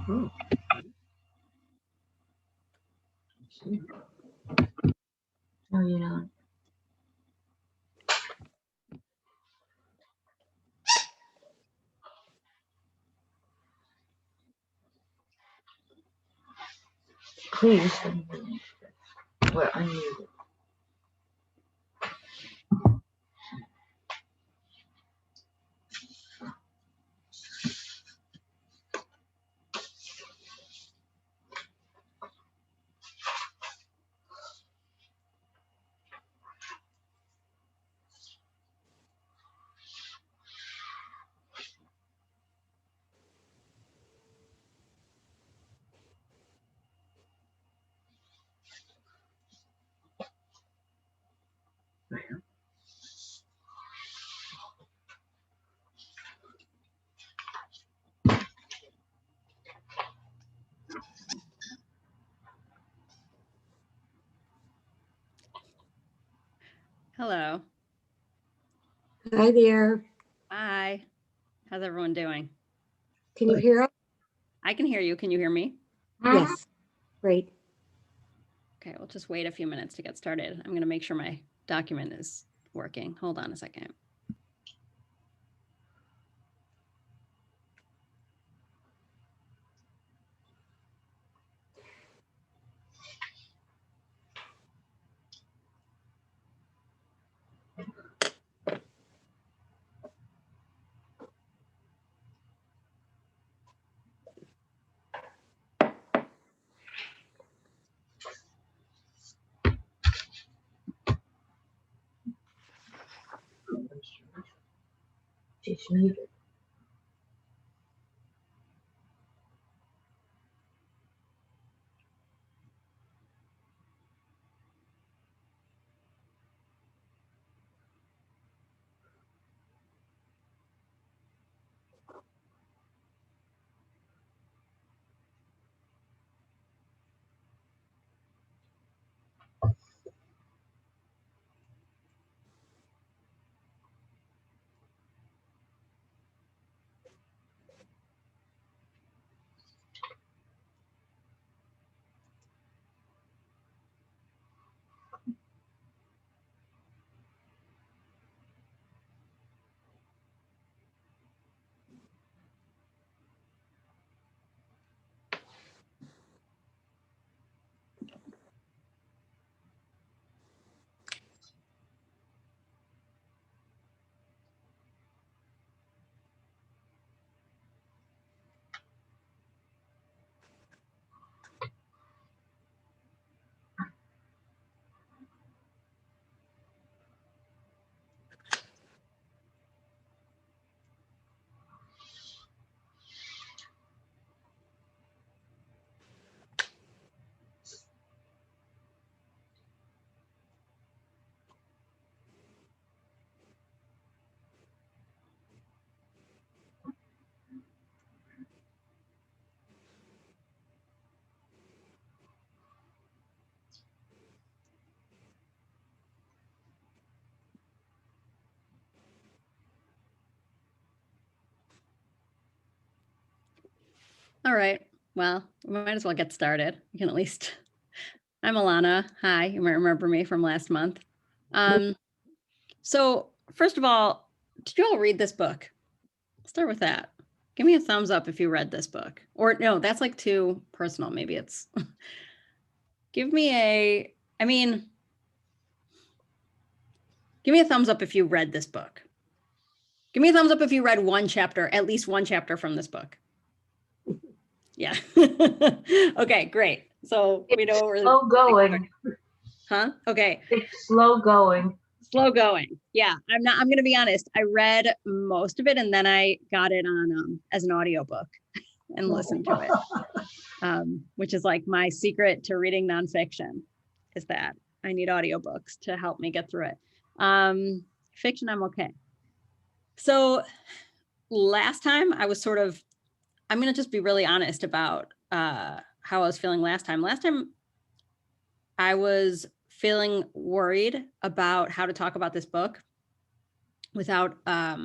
Oh. Oh, you're not. Please. We're unmuted. Hello. Hi there. Hi. How's everyone doing? Can you hear us? I can hear you. Can you hear me? Yes. Great. Okay, we'll just wait a few minutes to get started. I'm going to make sure my document is working. Hold on a second. She's muted. All right. Well, we might as well get started. You can at least. I'm Alana. Hi. You might remember me from last month. So first of all, did you all read this book? Let's start with that. Give me a thumbs up if you read this book. Or no, that's like too personal. Maybe it's give me a thumbs up if you read this book. Give me a thumbs up if you read one chapter, at least one chapter from this book. Yeah. Okay, great. So we know we're slow going. Huh? Okay. It's slow going. Slow going. Yeah. I'm going to be honest. I read most of it and then I got it on as an audiobook and listened to it. Which is like my secret to reading nonfiction is that I need audiobooks to help me get through it. Fiction, I'm okay. So last time I was I'm going to just be really honest about how I was feeling last time. Last time I was feeling worried about how to talk about this book without, I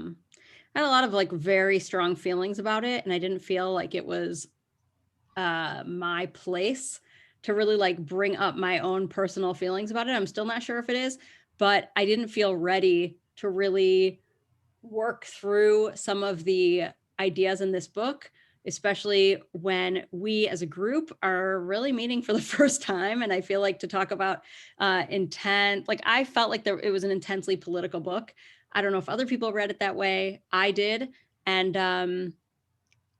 had a lot of like very strong feelings about it. And I didn't feel like it was my place to really like bring up my own personal feelings about it. I'm still not sure if it is, but I didn't feel ready to really work through some of the ideas in this book, especially when we as a group are really meeting for the first time. And I feel like to talk about intent, like I felt like it was an intensely political book. I don't know if other people read it that way. I did. And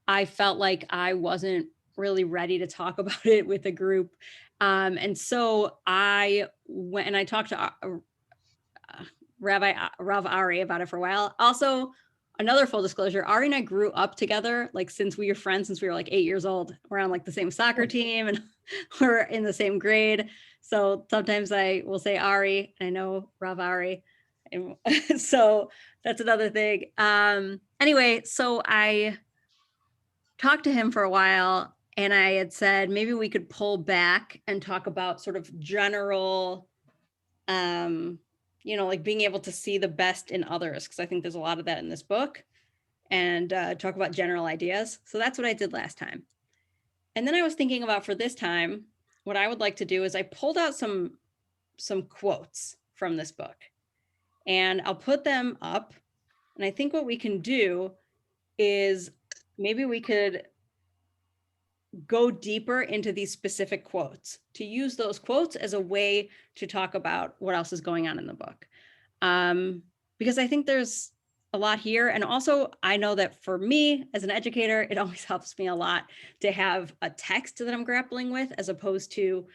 I felt like I wasn't really ready to talk about it with a group. And so I went and I talked to Rabbi Rav Ari about it for a while. Also, another full disclosure, Ari and I grew up together, like since we were friends, since we were like 8 years old. We're on like the same soccer team and we're in the same grade. So sometimes I will say Ari, I know Rav Ari. And so that's another thing. Anyway, so I talked to him for a while and I had said, maybe we could pull back and talk about sort of general, like being able to see the best in others, because I think there's a lot of that in this book, and talk about general ideas. So that's what I did last time. And then I was thinking about for this time, what I would like to do is I pulled out some quotes from this book and I'll put them up. And I think what we can do is maybe we could go deeper into these specific quotes, to use those quotes as a way to talk about what else is going on in the book. Because I think there's a lot here. And also I know that for me as an educator, it always helps me a lot to have a text that I'm grappling with, as opposed to,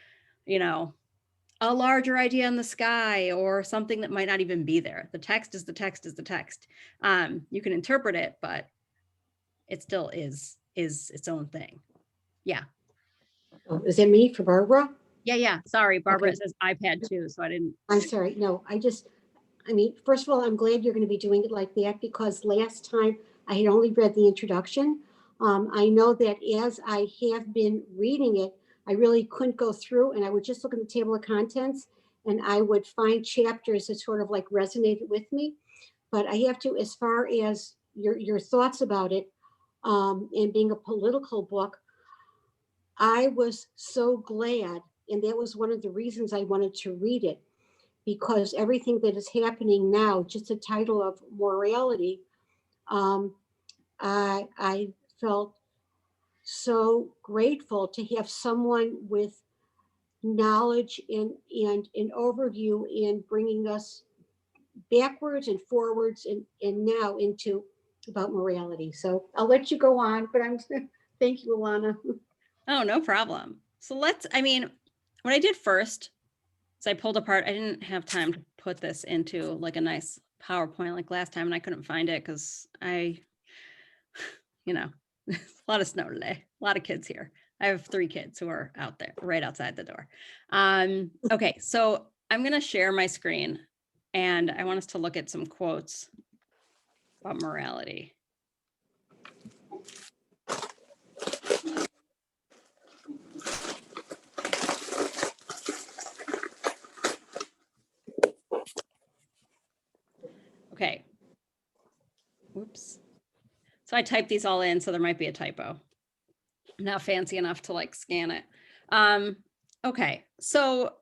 a larger idea in the sky or something that might not even be there. The text is the text is the text. You can interpret it, but it still is its own thing. Yeah. Oh, is that me for Barbara? Yeah. Sorry, Barbara, Okay. It says iPad too, so I didn't. I'm sorry. No, first of all, I'm glad you're going to be doing it like that, because last time I had only read the introduction. I know that as I have been reading it, I really couldn't go through, and I would just look at the table of contents and I would find chapters that sort of like resonated with me. But I have to, as far as your thoughts about it, and being a political book, I was so glad, and that was one of the reasons I wanted to read it, because everything that is happening now, just the title of morality, I felt so grateful to have someone with knowledge and an overview in bringing us backwards and forwards and now into about morality. So I'll let you go on, but thank you, Alana. Oh, no problem. So what I did first is I pulled apart, I didn't have time to put this into like a nice PowerPoint like last time, and I couldn't find it because a lot of snow today, a lot of kids here. I have 3 kids who are out there right outside the door. Okay, so I'm going to share my screen and I want us to look at some quotes about morality. Okay. Whoops. So I typed these all in, so there might be a typo. I'm not fancy enough to like scan it. Okay, so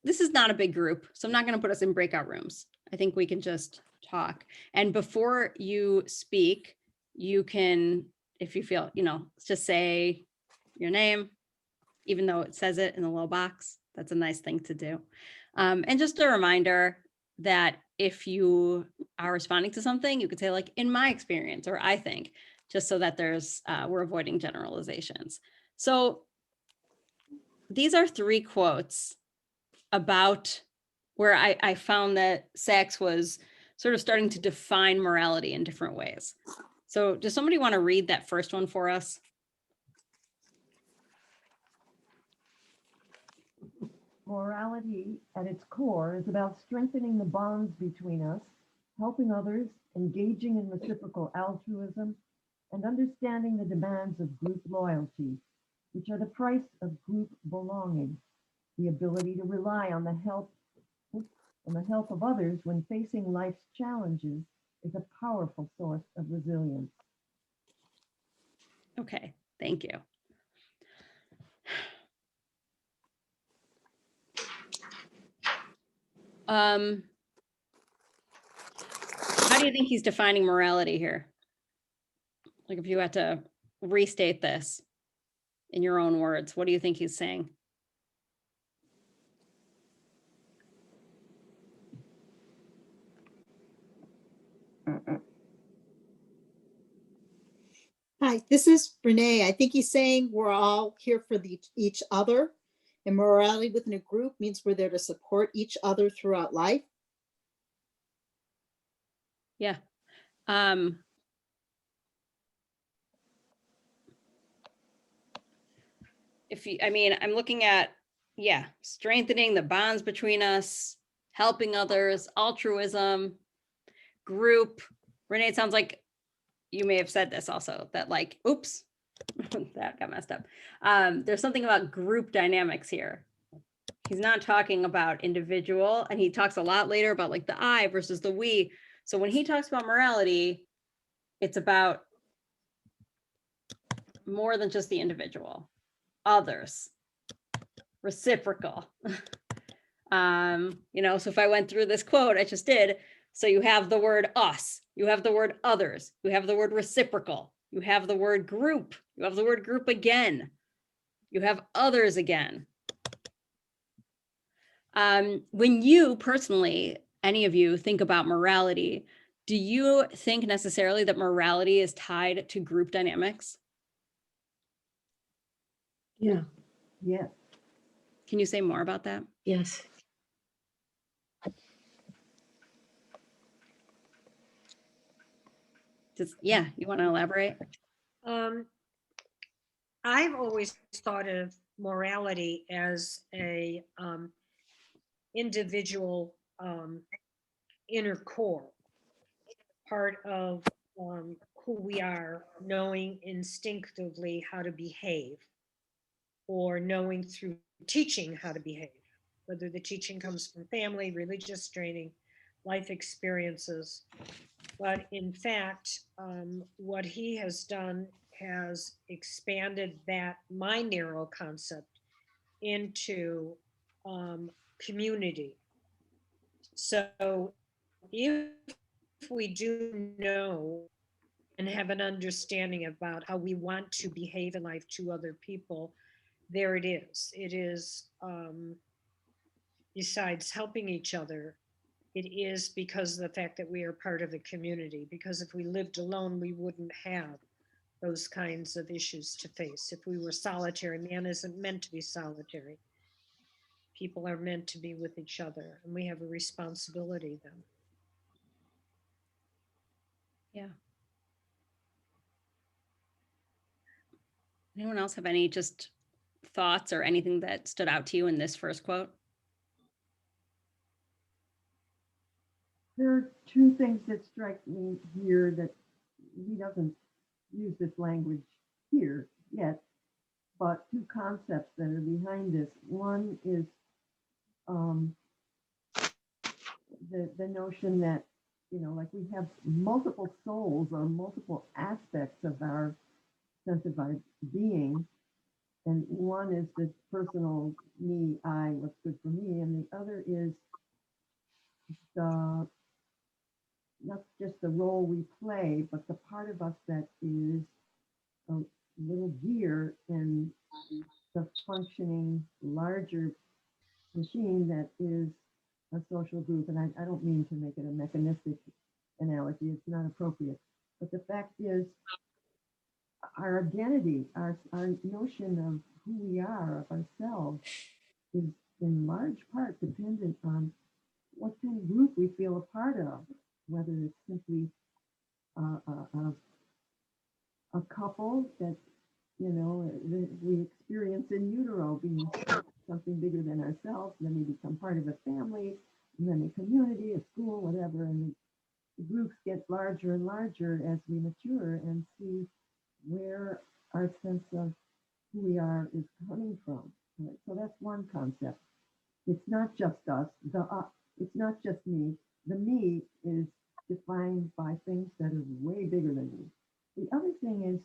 this is not a big group, so I'm not going to put us in breakout rooms. I think we can just talk. And before you speak, you can, if you feel, just say your name, even though it says it in the little box. That's a nice thing to do. And just a reminder that if you are responding to something, you could say like, in my experience, or I think, just so that we're avoiding generalizations. So these are 3 quotes about where I found that Sachs was sort of starting to define morality in different ways. So does somebody want to read that first one for us? Morality at its core is about strengthening the bonds between us, helping others, engaging in reciprocal altruism, and understanding the demands of group loyalty, which are the price of group belonging. The ability to rely on the help of others when facing life's challenges is a powerful source of resilience. Okay, thank you. How do you think he's defining morality here? Like if you had to restate this in your own words, what do you think he's saying? Hi, this is Renee. I think he's saying we're all here for each other, and morality within a group means we're there to support each other throughout life. Yeah. I'm looking at, strengthening the bonds between us, helping others, altruism, group. Renee, it sounds like you may have said this also, that like, oops, that got messed up. There's something about group dynamics here. He's not talking about individual, and he talks a lot later about like the I versus the we. So when he talks about morality, it's about more than just the individual, others, reciprocal. So if I went through this quote, I just did. So you have the word us, you have the word others, you have the word reciprocal, you have the word group, you have the word group again, you have others again. When you personally, any of you think about morality, do you think necessarily that morality is tied to group dynamics? Yeah. Yes. Can you say more about that? Yes. You want to elaborate? I've always thought of morality as a individual inner core, part of who we are, knowing instinctively how to behave, or knowing through teaching how to behave, whether the teaching comes from family, religious training, life experiences. But in fact, what he has done has expanded my narrow concept into community. So if we do know and have an understanding about how we want to behave in life to other people, there it is. It is, besides helping each other, it is because of the fact that we are part of a community. Because if we lived alone, we wouldn't have those kinds of issues to face. If we were solitary, man isn't meant to be solitary. People are meant to be with each other, and we have a responsibility then. Yeah. Anyone else have any just thoughts or anything that stood out to you in this first quote? There are 2 things that strike me here that he doesn't use this language here yet, but 2 concepts that are behind this. One is the notion that, like we have multiple souls or multiple aspects of our sense of our being, And one is the personal me, I, what's good for me, and the other is the not just the role we play, but the part of us that is a little gear in the functioning larger machine that is a social group. And I don't mean to make it a mechanistic analogy, it's not appropriate. But the fact is, our identity, our notion of who we are, of ourselves, is in large part dependent on what kind of group we feel a part of, whether it's simply a couple that, you know, that we experience in utero being something bigger than ourselves, then we become part of a family, and then a community, a school, whatever, and the groups get larger and larger as we mature and see where our sense of who we are is coming from. Right? So that's one concept. It's not just us. It's not just me. The me is defined by things that are way bigger than me. The other thing is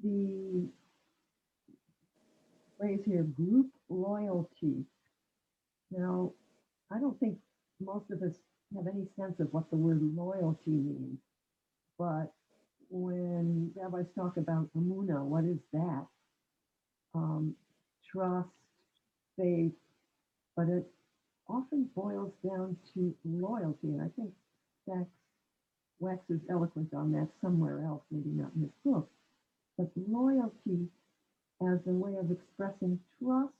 the phrase here, group loyalty. Now, I don't think most of us have any sense of what the word loyalty means, but when rabbis talk about emunah, what is that? Trust, faith, but it often boils down to loyalty. And I think Wax is eloquent on that somewhere else, maybe not in his book. But loyalty as a way of expressing trust,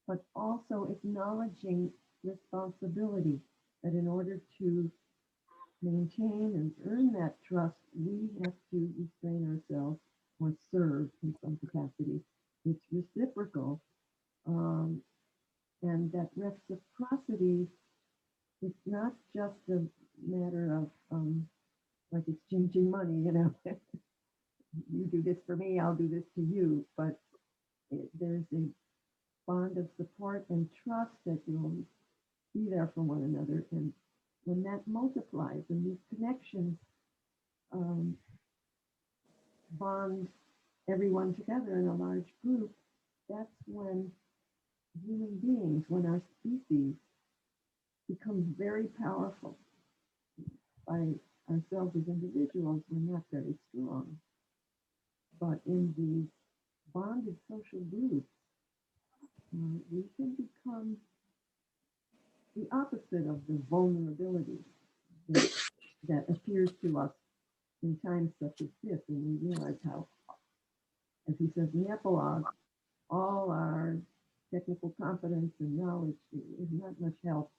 but also acknowledging responsibility, that in order to maintain and earn that trust, we have to restrain ourselves or serve in some capacity. It's reciprocal. And that reciprocity, it's not just a matter of like exchanging money, you know, you do this for me, I'll do this to you, but there's a bond of support and trust that you'll be there for one another. And when that multiplies and these connections bond everyone together in a large group, that's when human beings, when our species becomes very powerful. By ourselves as individuals, we're not very strong. But in these bonded social groups, we can become the opposite of the vulnerability that appears to us in times such as this, and we realize how, as he says in the epilogue, all our technical competence and knowledge is not much help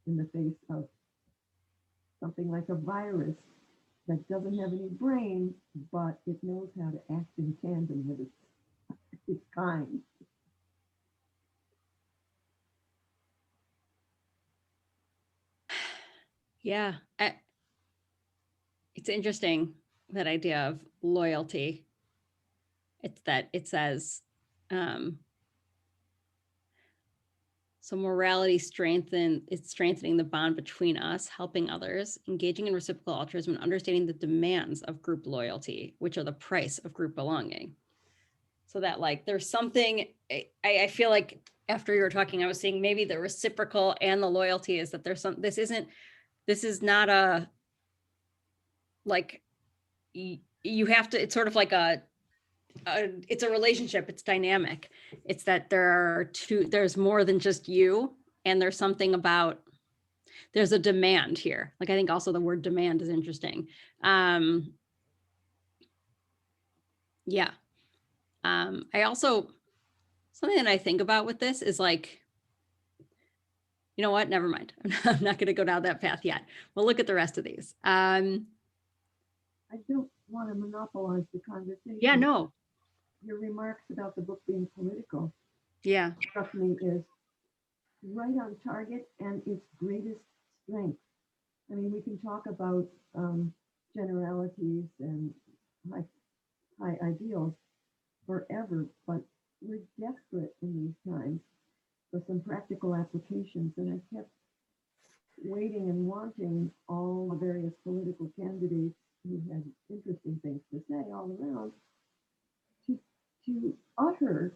in the face of something like a virus that doesn't have any brain, but it knows how to act in tandem with its kind. Yeah, it's interesting, that idea of loyalty. It's that it says, so morality it's strengthening the bond between us, helping others, engaging in reciprocal altruism, and understanding the demands of group loyalty, which are the price of group belonging. So that like, there's something, I feel like after you were talking, I was saying maybe the reciprocal and the loyalty is that there's some, this is not a, like, you have to, it's sort of like it's a relationship, it's dynamic. It's that there's more than just you, and there's something about, there's a demand here. Like, I think also the word demand is interesting. Yeah. I also, something that I think about with this is like, you know what, never mind. I'm not going to go down that path yet. We'll look at the rest of these. I don't want to monopolize the conversation. Yeah, no. Your remarks about the book being political, Yeah. struck me is right on target and its greatest strength. I mean, we can talk about generalities and high ideals forever, but we're desperate in these times for some practical applications. And I kept waiting and wanting all the various political candidates who had interesting things to say all around to utter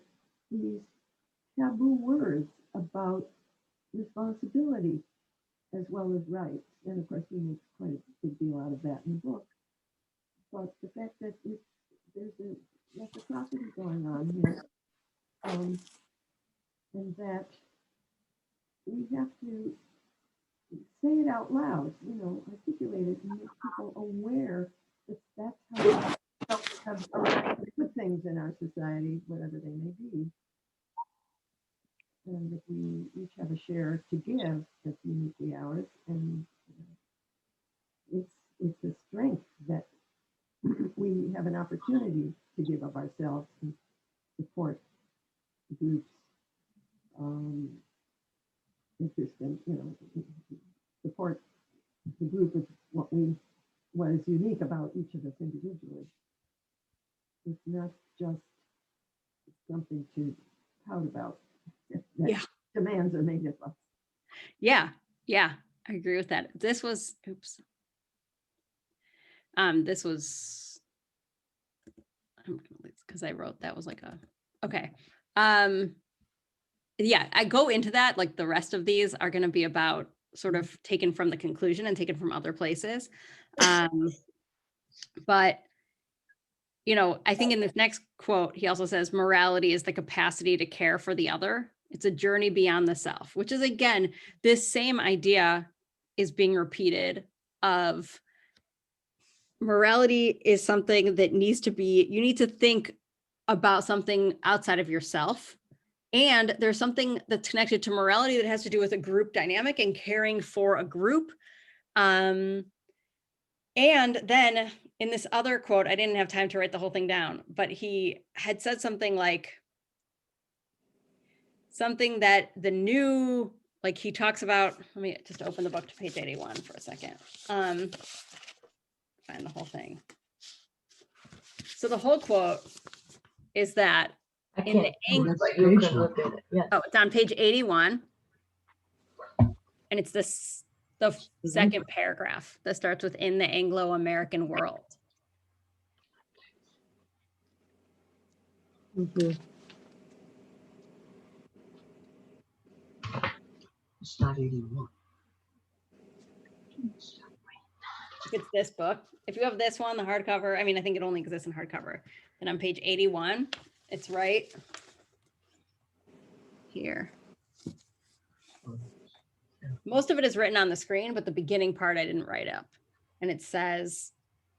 he makes quite a big deal out of that in the book. But the fact that there's a reciprocity going on here, and that we have to say it out loud, articulate it and make people aware that that's how we have good things in our society, whatever they may be. And that we each have a share to give that's uniquely ours. And it's a strength that we have an opportunity to give of ourselves and support groups, interest in, support the group is what is unique about each of us individually. It's not just something to pout about. Yeah. Demands are made of us. Yeah, I agree with that. This was, oops. This was, because I wrote that was like okay. Yeah, I go into that, like the rest of these are going to be about sort of taken from the conclusion and taken from other places. But, I think in this next quote, he also says, morality is the capacity to care for the other. It's a journey beyond the self, which is, again, this same idea is being repeated of morality is something that needs to be, you need to think about something outside of yourself. And there's something that's connected to morality that has to do with a group dynamic and caring for a group. And then in this other quote, I didn't have time to write the whole thing down, but he had said something like, something that the new, like he talks about, let me just open the book to page 81 for a second. Find the whole thing. So the whole quote is that I in the can't, but you can look at it. Yeah. Oh, it's on page 81. And it's the second paragraph that starts with in the Anglo-American world. It's not 81. It's this book. If you have this one, the hardcover, I mean, I think it only exists in hardcover. And on page 81, it's right here. Most of it is written on the screen, but the beginning part I didn't write up. And it says,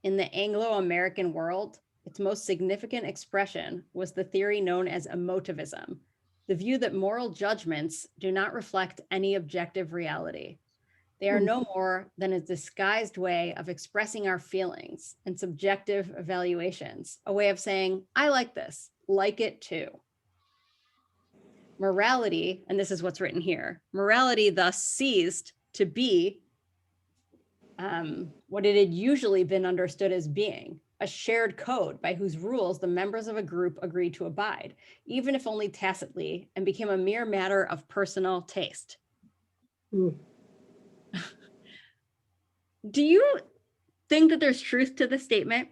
in the Anglo-American world, its most significant expression was the theory known as emotivism, the view that moral judgments do not reflect any objective reality. They are no more than a disguised way of expressing our feelings and subjective evaluations, a way of saying, I like this, like it too. Morality, and this is what's written here, morality thus ceased to be what it had usually been understood as being, a shared code by whose rules the members of a group agreed to abide, even if only tacitly, and became a mere matter of personal taste. Do you think that there's truth to this statement?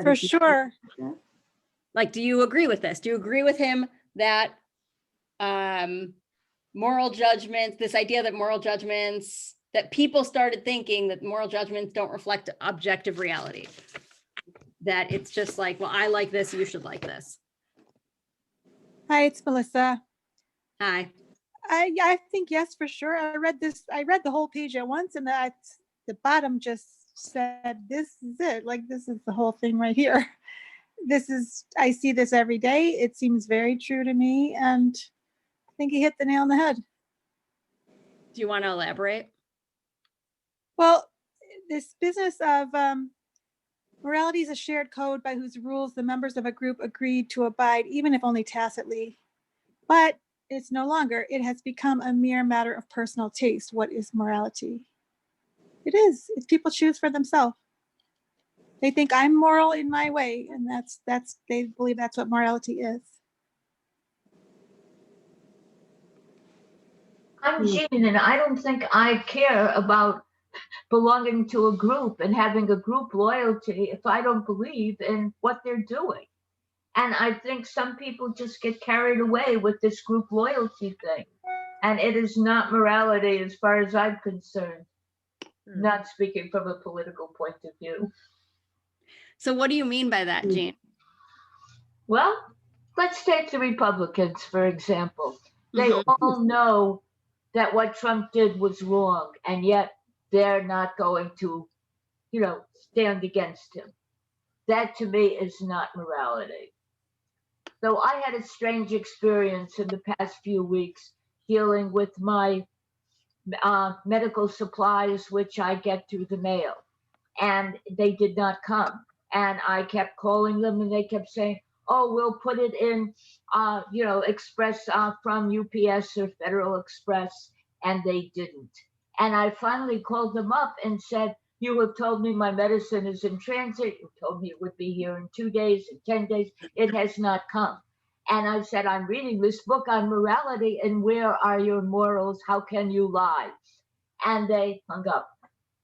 For sure. Like, do you agree with this? Do you agree with him that moral judgments, this idea that moral judgments, that people started thinking that moral judgments don't reflect objective reality? That it's just like, well, I like this, you should like this. Hi, it's Melissa. Hi. I think yes, for sure. I read the whole page at once, and the bottom just said, this is it. Like, this is the whole thing right here. I see this every day. It seems very true to me. And I think he hit the nail on the head. Do you want to elaborate? Well, this business of morality is a shared code by whose rules the members of a group agreed to abide, even if only tacitly. But it's no longer. It has become a mere matter of personal taste. What is morality? It is. It's people choose for themselves. They think I'm moral in my way, and they believe that's what morality is. I'm Jean, and I don't think I care about belonging to a group and having a group loyalty if I don't believe in what they're doing. And I think some people just get carried away with this group loyalty thing. And it is not morality as far as I'm concerned, Hmm. not speaking from a political point of view. So what do you mean by that, Jean? Well, let's take the Republicans, for example. They Mhm. all know that what Trump did was wrong, and yet they're not going to, stand against him. That to me is not morality. So I had a strange experience in the past few weeks dealing with my medical supplies, which I get through the mail, and they did not come. And I kept calling them, and they kept saying, "Oh, we'll put it in, express from UPS or Federal Express," and they didn't. And I finally called them up and said, "You have told me my medicine is in transit. You told me it would be here in 2 days, in 10 days. It has not come." And I said, "I'm reading this book on morality, and where are your morals? How can you lie?" And they hung up.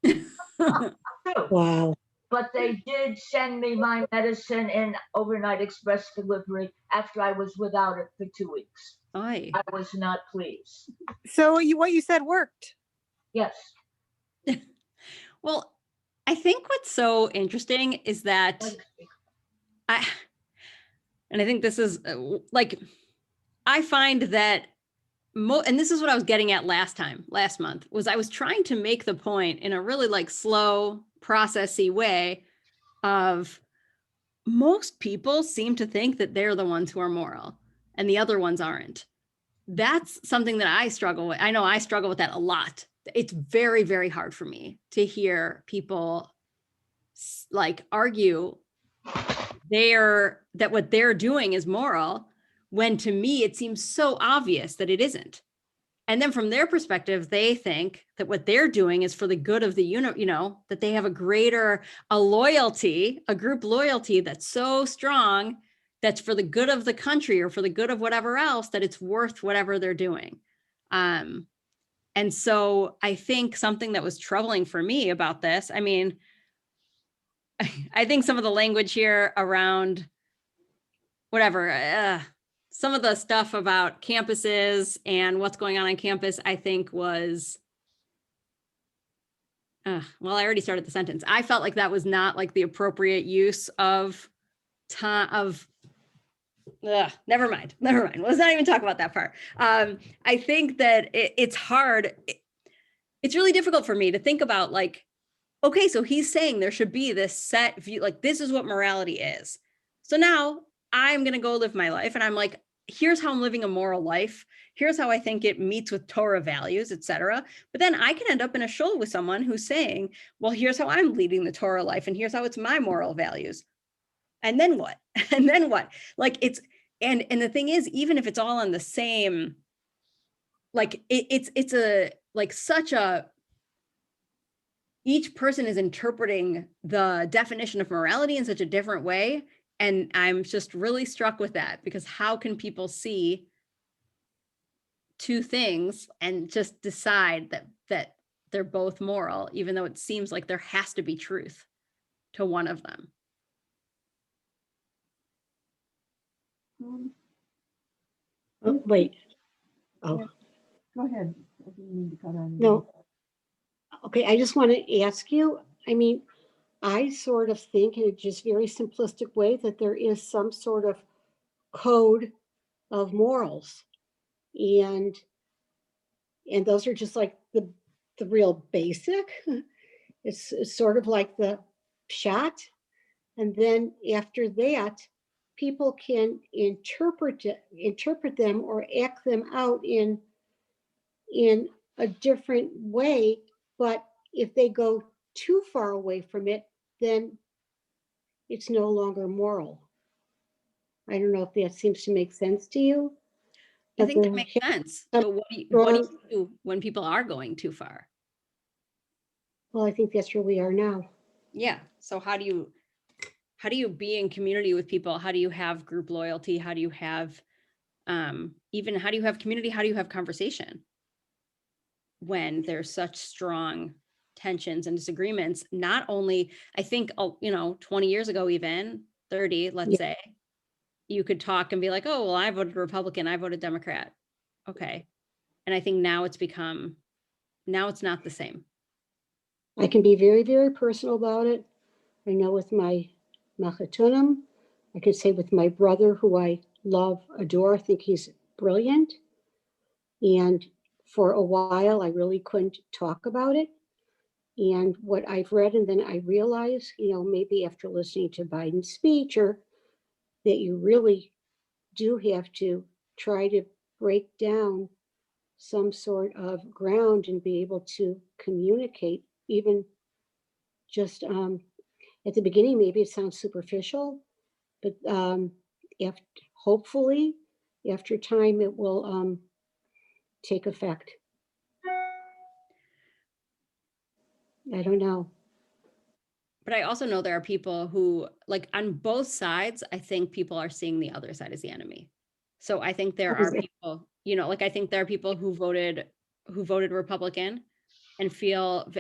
True. Wow. But they did send me my medicine in overnight express delivery after I was without it for 2 weeks. Oy. I was not pleased. So what you said worked. Yes. Well, I think what's so interesting is that I think this is I find that and this is what I was getting at last month, was I was trying to make the point in a really slow, processy way of most people seem to think that they're the ones who are moral and the other ones aren't. That's something that I struggle with. I know I struggle with that a lot. It's very, very hard for me to hear people argue that what they're doing is moral, when to me it seems so obvious that it isn't. And then from their perspective, they think that what they're doing is for the good of the that they have a loyalty, a group loyalty that's so strong, that's for the good of the country or for the good of whatever else, that it's worth whatever they're doing. And so I think something that was troubling for me about this, I mean, I think some of the language here around whatever, some of the stuff about campuses and what's going on campus, I think was, well, I already started the sentence. I felt like that was not the appropriate use of time never mind. Let's not even talk about that part. I think that it's hard. It's really difficult for me to think about okay, so he's saying there should be this set view, this is what morality is. So now I'm going to go live my life. And I'm here's how I'm living a moral life. Here's how I think it meets with Torah values, etc. But then I can end up in a shul with someone who's saying, well, here's how I'm leading the Torah life. And here's how it's my moral values. And then what? And then what? And the thing is, even if it's all on the same, each person is interpreting the definition of morality in such a different way. And I'm just really struck with that, because how can people see two things and just decide that they're both moral, even though it seems like there has to be truth to one of them? Oh, wait. Oh, Yeah. Go ahead. I didn't mean to cut on you. no. Okay, I just want to ask you, I mean, I sort of think in a just very simplistic way that there is some sort of code of morals. And those are just the real basic. It's sort of like the shot. And then after that, people can interpret them or act them out in a different way. But if they go too far away from it, then it's no longer moral. I don't know if that seems to make sense to you. I think that makes sense. But what do you do when people are going too far? Well, I think that's where we are now. Yeah. So how do you be in community with people? How do you have group loyalty? How do you have how do you have community? How do you have conversation when there's such strong tensions and disagreements? Not only, I think, 20 years ago, even 30, let's say, you could talk and be like, oh, well, I voted Republican, I voted Democrat. Okay. And I think now it's not the same. I can be very, very personal about it. I know with my Machatunim, I could say with my brother, who I love, adore, I think he's brilliant. And for a while, I really couldn't talk about it. And what I've read, and then I realized, maybe after listening to Biden's speech, or that you really do have to try to break down some sort of ground and be able to communicate, even just at the beginning, maybe it sounds superficial, but hopefully after time it will take effect. I don't know. But I also know there are people who, like, on both sides, I think people are seeing the other side as the enemy. So I think there are people, like, I think there are people who voted Republican and feel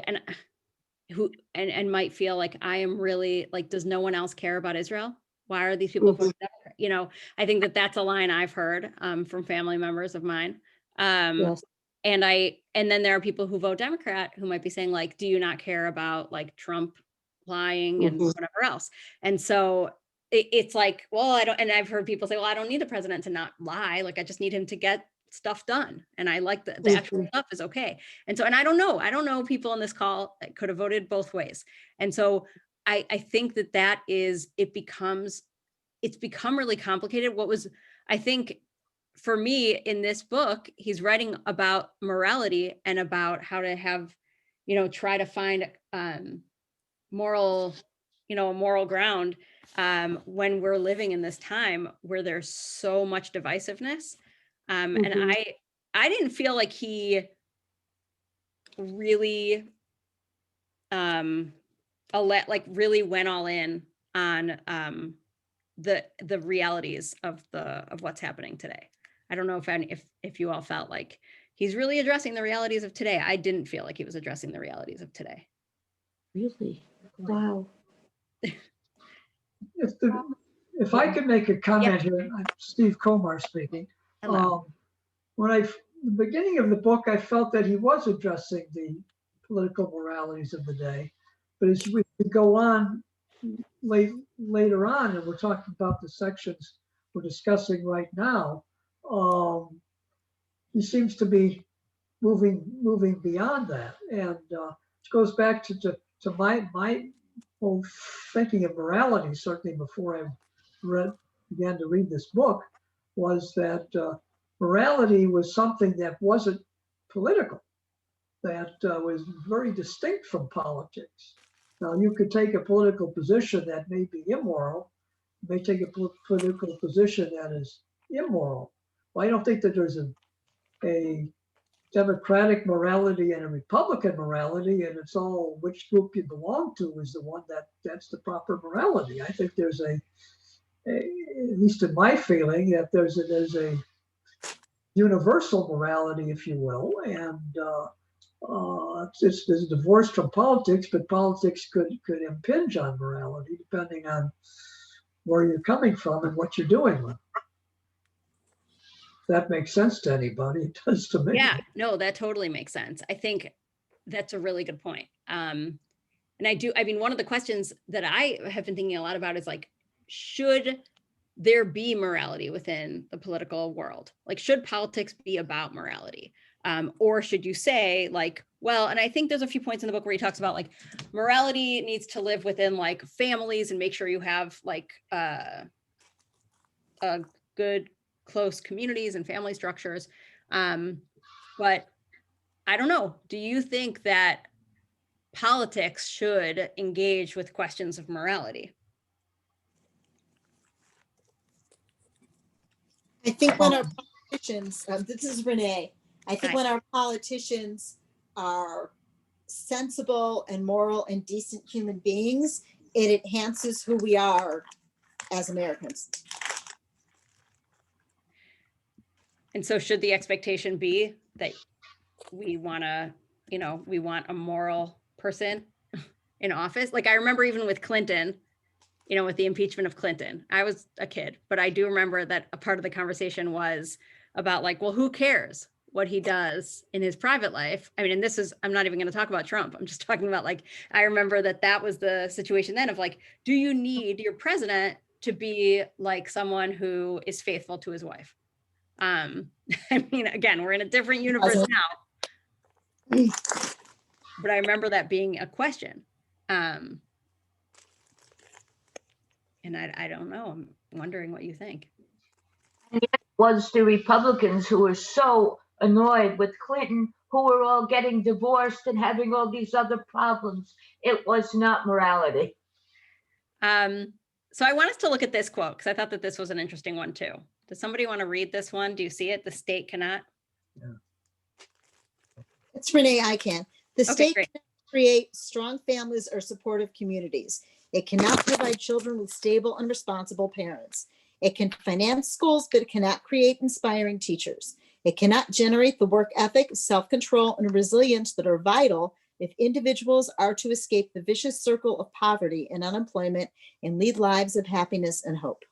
and might feel like, I am really, like, does no one else care about Israel? Why are these people voting Democrat? I think that's a line I've heard from family members of mine. Yes. And then there are people who vote Democrat who might be saying, like, do you not care about, like, Trump lying and whatever else? And so it's like, well, I don't, and I've heard people say, well, I don't need the president to not lie. Like, I just need him to get stuff done. And I like the actual stuff is okay. And so, and I don't know people on this call that could have voted both ways. And so I think it's become really complicated. I think for me in this book, he's writing about morality and about how to have, try to find moral ground when we're living in this time where there's so much divisiveness. And I didn't feel like he really really went all in on the realities of what's happening today. I don't know if you all felt like he's really addressing the realities of today. I didn't feel like he was addressing the realities of today. Really? Wow. If I could make a comment here, I'm Steve Komar speaking. Hello. The beginning of the book, I felt that he was addressing the political moralities of the day, but as we go on later on, and we're talking about the sections we're discussing right now, he seems to be moving beyond that, and it goes back to my whole thinking of morality. Certainly, before I began to read this book, was that morality was something that wasn't political, that was very distinct from politics. Now, you could take a political position that may be immoral, you may take a political position that is immoral. Well, I don't think that there's a Democratic morality and a Republican morality, and it's all which group you belong to is the one that's the proper morality. I think there's at least in my feeling, that there's a universal morality, if you will, and it's divorced from politics, but politics could impinge on morality depending on where you're coming from and what you're doing with it. That makes sense to anybody. It does to me. Yeah, no, that totally makes sense. I think that's a really good point. And one of the questions that I have been thinking a lot about is, like, should there be morality within the political world? Like, should politics be about morality? Or should you say, like, well, and I think there's a few points in the book where he talks about, like, morality needs to live within, like, families and make sure you have, like, a good close communities and family structures. But I don't know. Do you think that politics should engage with questions of morality? I think when our politicians, this is Renee, I think when our politicians are sensible and moral and decent human beings, it enhances who we are as Americans. And so should the expectation be that we want a moral person in office? Like, I remember even with Clinton, with the impeachment of Clinton, I was a kid, but I do remember that a part of the conversation was about, like, well, who cares? what he does in his private life. I mean, and this is, I'm not even going to talk about Trump. I'm just talking about like, I remember that was the situation then of like, do you need your president to be like someone who is faithful to his wife? I mean, again, we're in a different universe now, but I remember that being a question. And I don't know, I'm wondering what you think. Was the Republicans who were so annoyed with Clinton, who were all getting divorced and having all these other problems. It was not morality. So I want us to look at this quote because I thought that this was an interesting one too. Does somebody want to read this one? Do you see it? The state cannot. It's Renee, I can. The Okay, state great. cannot create strong families or supportive communities. It cannot provide children with stable and responsible parents. It can finance schools, but it cannot create inspiring teachers. It cannot generate the work ethic, self-control, and resilience that are vital if individuals are to escape the vicious circle of poverty and unemployment and lead lives of happiness and hope.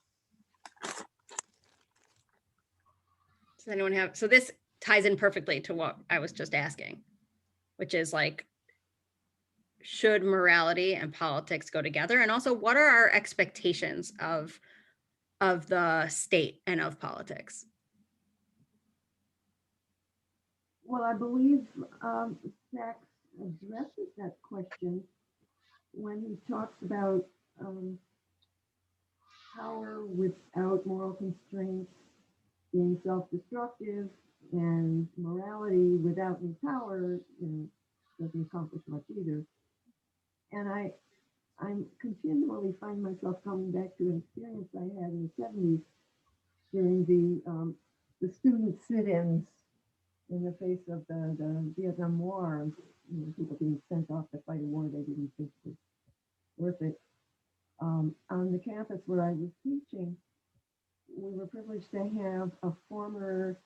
Does anyone have, so this ties in perfectly to what I was just asking, which is like, should morality and politics go together? And also, what are our expectations of the state and of politics? Well, I believe Sachs addresses that question when he talks about power without moral constraints being self-destructive, and morality without any power, doesn't accomplish much either. And I'm continually find myself coming back to an experience I had in the 70s during the student sit-ins in the face of the Vietnam War, people being sent off to fight a war they didn't think was worth it. On the campus where I was teaching, we were privileged to have a former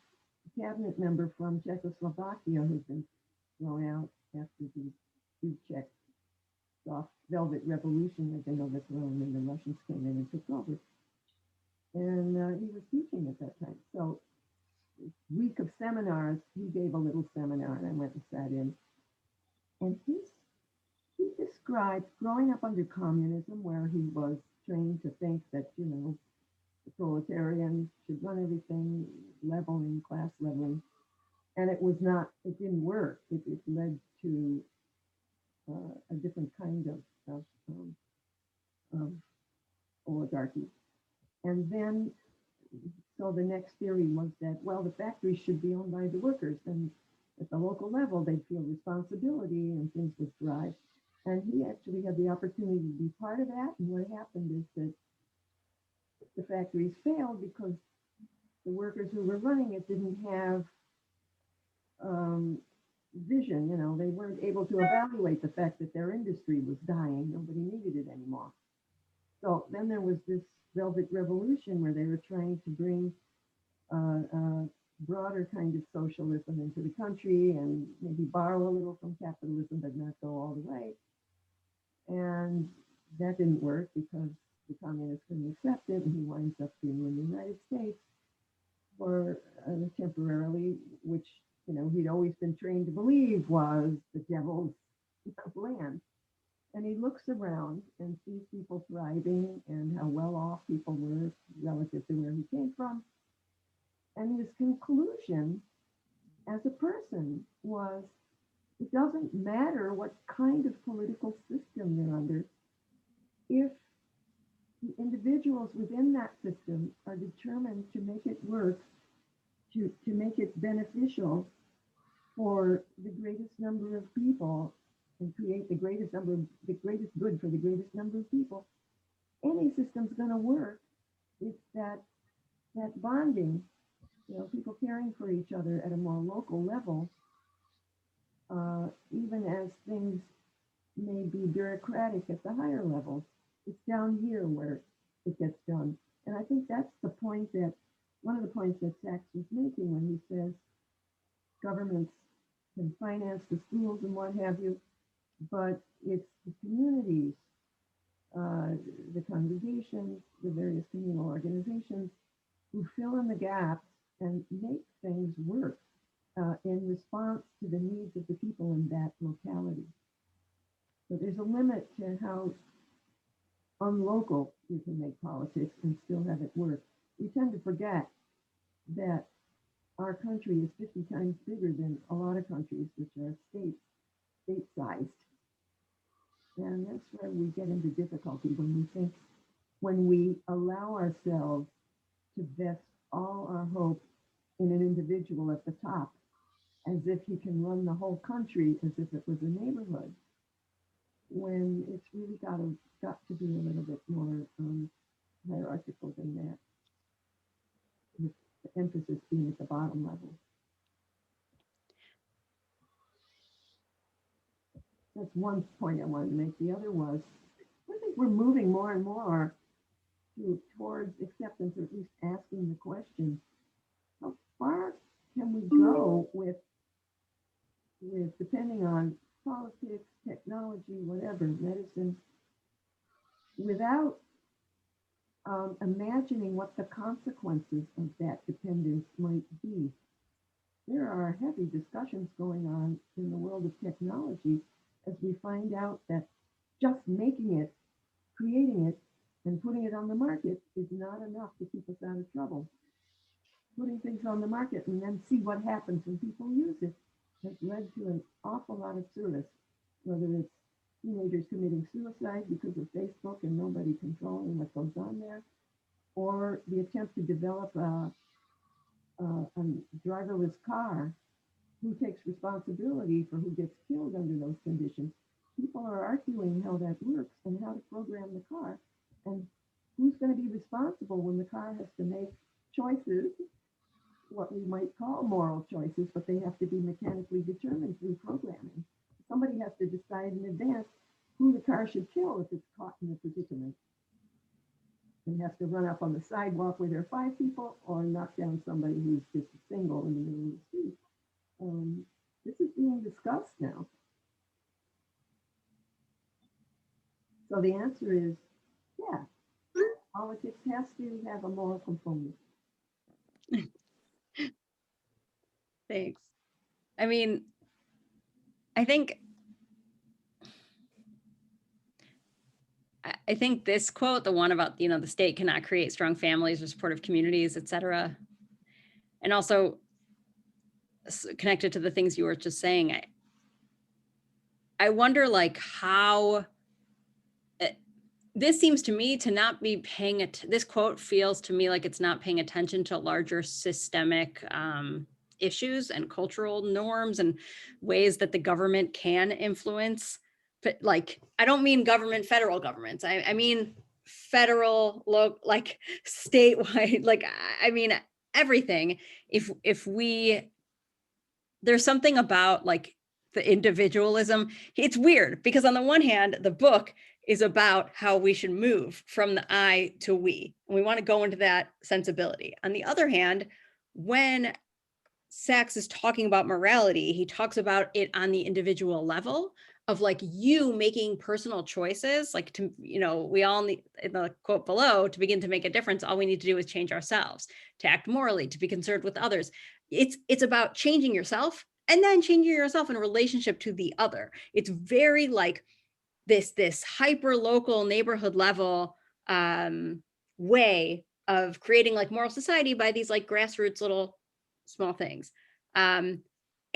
cabinet member from Czechoslovakia who's been thrown out after the Czech soft velvet revolution had been overthrown and the Russians came in and took over. And he was teaching at that time. So week of seminars, he gave a little seminar and I went and sat in. And he described growing up under communism, where he was trained to think that, the proletarian should run everything, leveling, class leveling. And it didn't work. It led to a different kind of oligarchy. And then, so the next theory was that, well, the factories should be owned by the workers, and at the local level, they'd feel responsibility and things would thrive. And he actually had the opportunity to be part of that. And what happened is that the factories failed because the workers who were running it didn't have vision. They weren't able to evaluate the fact that their industry was dying. Nobody needed it anymore. So then there was this velvet revolution where they were trying to bring a broader kind of socialism into the country and maybe borrow a little from capitalism, but not go all the way. And that didn't work because the communists couldn't accept it, and he winds up being in the United States for temporarily, which he'd always been trained to believe was the devil's land. And he looks around and sees people thriving and how well off people were relative to where he came from. And his conclusion as a person was, it doesn't matter what kind of political system they're under, if the individuals within that system are determined to make it work, to make it beneficial for the greatest number of people and create the greatest good for the greatest number of people, any system's going to work. It's that bonding, people caring for each other at a more local level, even as things may be bureaucratic at the higher levels. It's down here where it gets done. And I think that's one of the points that Sachs was making when he says governments can finance the schools and what have you, but it's the communities, the congregations, the various communal organizations who fill in the gaps and make things work. in response to the needs of the people in that locality. So there's a limit to how unlocal you can make politics and still have it work. We tend to forget that our country is 50 times bigger than a lot of countries which are state-sized. And that's where we get into difficulty when we allow ourselves to vest all our hope in an individual at the top, as if he can run the whole country as if it was a neighborhood, when it's really got to be a little bit more hierarchical than that, with the emphasis being at the bottom level. That's one point I wanted to make. The other was, I think we're moving more and more towards acceptance, or at least asking the question, how far can we go with depending on politics, technology, whatever, medicine, without imagining what the consequences of that dependence might be. There are heavy discussions going on in the world of technology as we find out that just making it, creating it, and putting it on the market is not enough to keep us out of trouble. Putting things on the market and then see what happens when people use it has led to an awful lot of service, whether it's teenagers committing suicide because of Facebook and nobody controlling what goes on there, or the attempt to develop a driverless car. Who takes responsibility for who gets killed under those conditions? People are arguing how that works and how to program the car, and who's going to be responsible when the car has to make choices, what we might call moral choices, but they have to be mechanically determined through programming. Somebody has to decide in advance who the car should kill if it's caught in a predicament, and has to run up on the sidewalk where there are 5 people, or knock down somebody who's just a single in the middle of the street. This is being discussed now. So the answer is, yeah, politics has to have a moral component. Thanks. I mean, I think this quote, the one about, the state cannot create strong families or supportive communities, et cetera, and also connected to the things you were just saying, I wonder like how this seems to me to not be paying this quote feels to me like it's not paying attention to larger systemic issues and cultural norms and ways that the government can influence. But like, I don't mean government, federal governments. I mean federal, local, like statewide, like, I mean everything. If there's something about like the individualism. It's weird because on the one hand, the book is about how we should move from the I to we, and we want to go into that sensibility. On the other hand, when Sachs is talking about morality, he talks about it on the individual level of like you making personal choices, like to, we all need, in the quote below, to begin to make a difference, all we need to do is change ourselves, to act morally, to be concerned with others. It's about changing yourself and then changing yourself in relationship to the other. It's very like this hyper local neighborhood level way of creating like moral society by these like grassroots little small things. And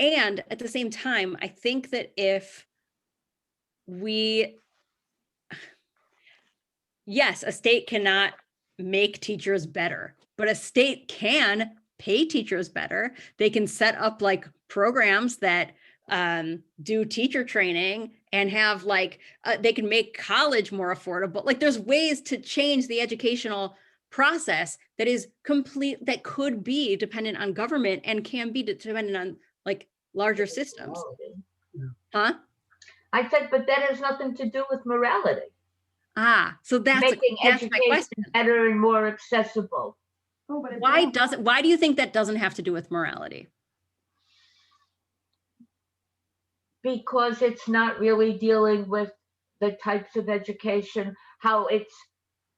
at the same time, I think that if yes, a state cannot make teachers better, but a state can pay teachers better. They can set up like programs that do teacher training and have like, they can make college more affordable. Like there's ways to change the educational process that is that could be dependent on government and can be dependent on like larger systems. Huh? I said, but that has nothing to do with morality. So that's education my question. Better and more accessible. Oh, but why do you think that doesn't have to do with morality? Because it's not really dealing with the types of education, how it's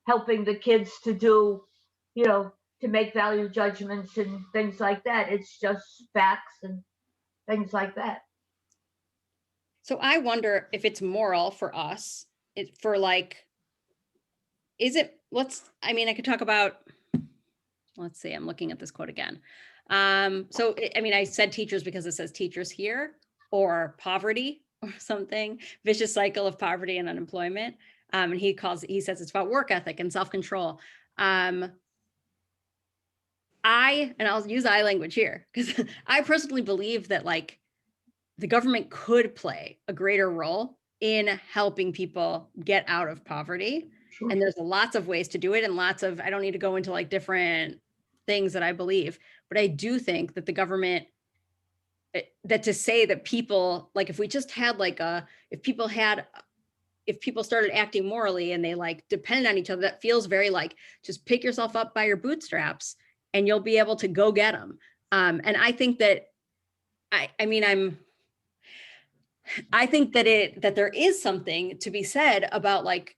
helping the kids to do, to make value judgments and things like that. It's just facts and things like that. So I wonder if it's moral for us, for like, is it, I mean, I could talk about, let's see, I'm looking at this quote again. I mean, I said teachers because it says teachers here, or poverty or something, vicious cycle of poverty and unemployment. And he says it's about work ethic and self-control. And I'll use I language here because I personally believe that like the government could play a greater role in helping people get out of poverty. Sure. And there's lots of ways to do it, and I don't need to go into like different things that I believe, but I do think that the government, that to say that people, like if we just had like if people started acting morally and they like depended on each other, that feels very like just pick yourself up by your bootstraps and you'll be able to go get them. And I think that, I think that there is something to be said about like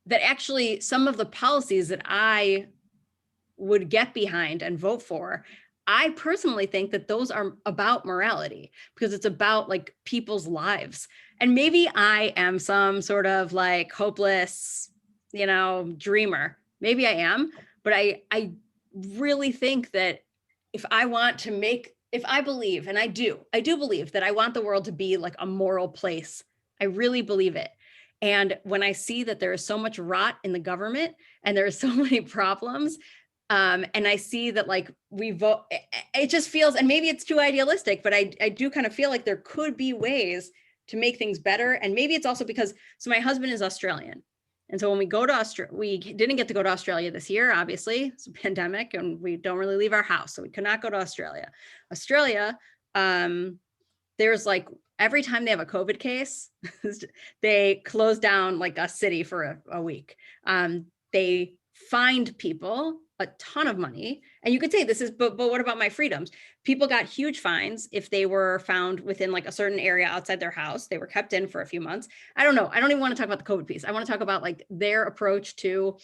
that actually some of the policies that I would get behind and vote for, I personally think that those are about morality because it's about like people's lives. And maybe I am some sort of like hopeless, dreamer. Maybe I am, but I really think that if I believe, and I do believe that I want the world to be like a moral place. I really believe it. And when I see that there is so much rot in the government and there are so many problems, and I see that like we vote, it just feels, and maybe it's too idealistic, but I do kind of feel like there could be ways to make things better. And maybe it's also because, so my husband is Australian. And so when we go to Australia, we didn't get to go to Australia this year, obviously, it's a pandemic and we don't really leave our house. So we could not go to Australia. There's like, every time they have a COVID case, they close down like a city for a week. They fined people a ton of money. And you could say this is, but what about my freedoms? People got huge fines if they were found within like a certain area outside their house. They were kept in for a few months. I don't know. I don't even want to talk about the COVID piece. I want to talk about like their approach to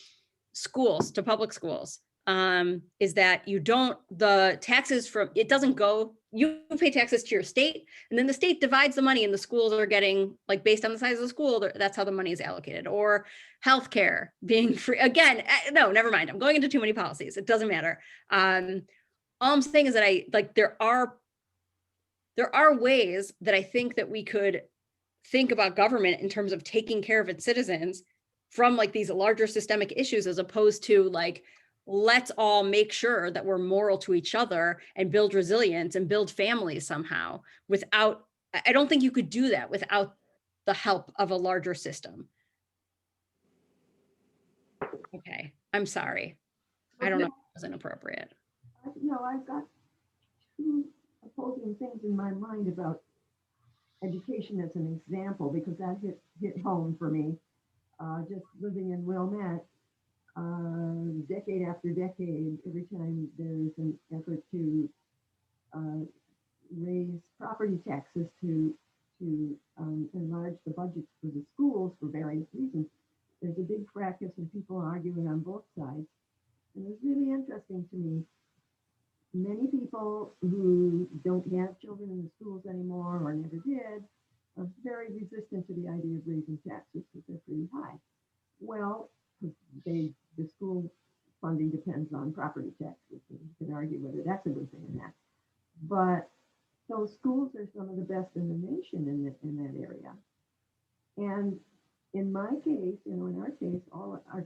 schools, to public schools. Is that the taxes it doesn't go, you pay taxes to your state, and then the state divides the money and the schools are getting like based on the size of the school, that's how the money is allocated. Or healthcare being free. Again, no, never mind. I'm going into too many policies. It doesn't matter. All I'm saying is that there are ways that I think that we could think about government in terms of taking care of its citizens from like these larger systemic issues, as opposed to like, let's all make sure that we're moral to each other and build resilience and build families somehow I don't think you could do that without the help of a larger system. Okay, I'm sorry. I don't know if it was inappropriate. I've got two opposing things in my mind about education as an example, because that hit home for me. Just living in Wilmette, decade after decade, every time there's an effort to raise property taxes to enlarge the budgets for the schools for various reasons, there's a big fracas and people arguing on both sides. And it's really interesting to me. Many people who don't have children in the schools anymore or never did are very resistant to the idea of raising taxes because they're pretty high. Well, the school funding depends on property taxes. And you can argue whether that's a good thing or not. But those schools are some of the best in the nation in that area. And in my case, in our case, all our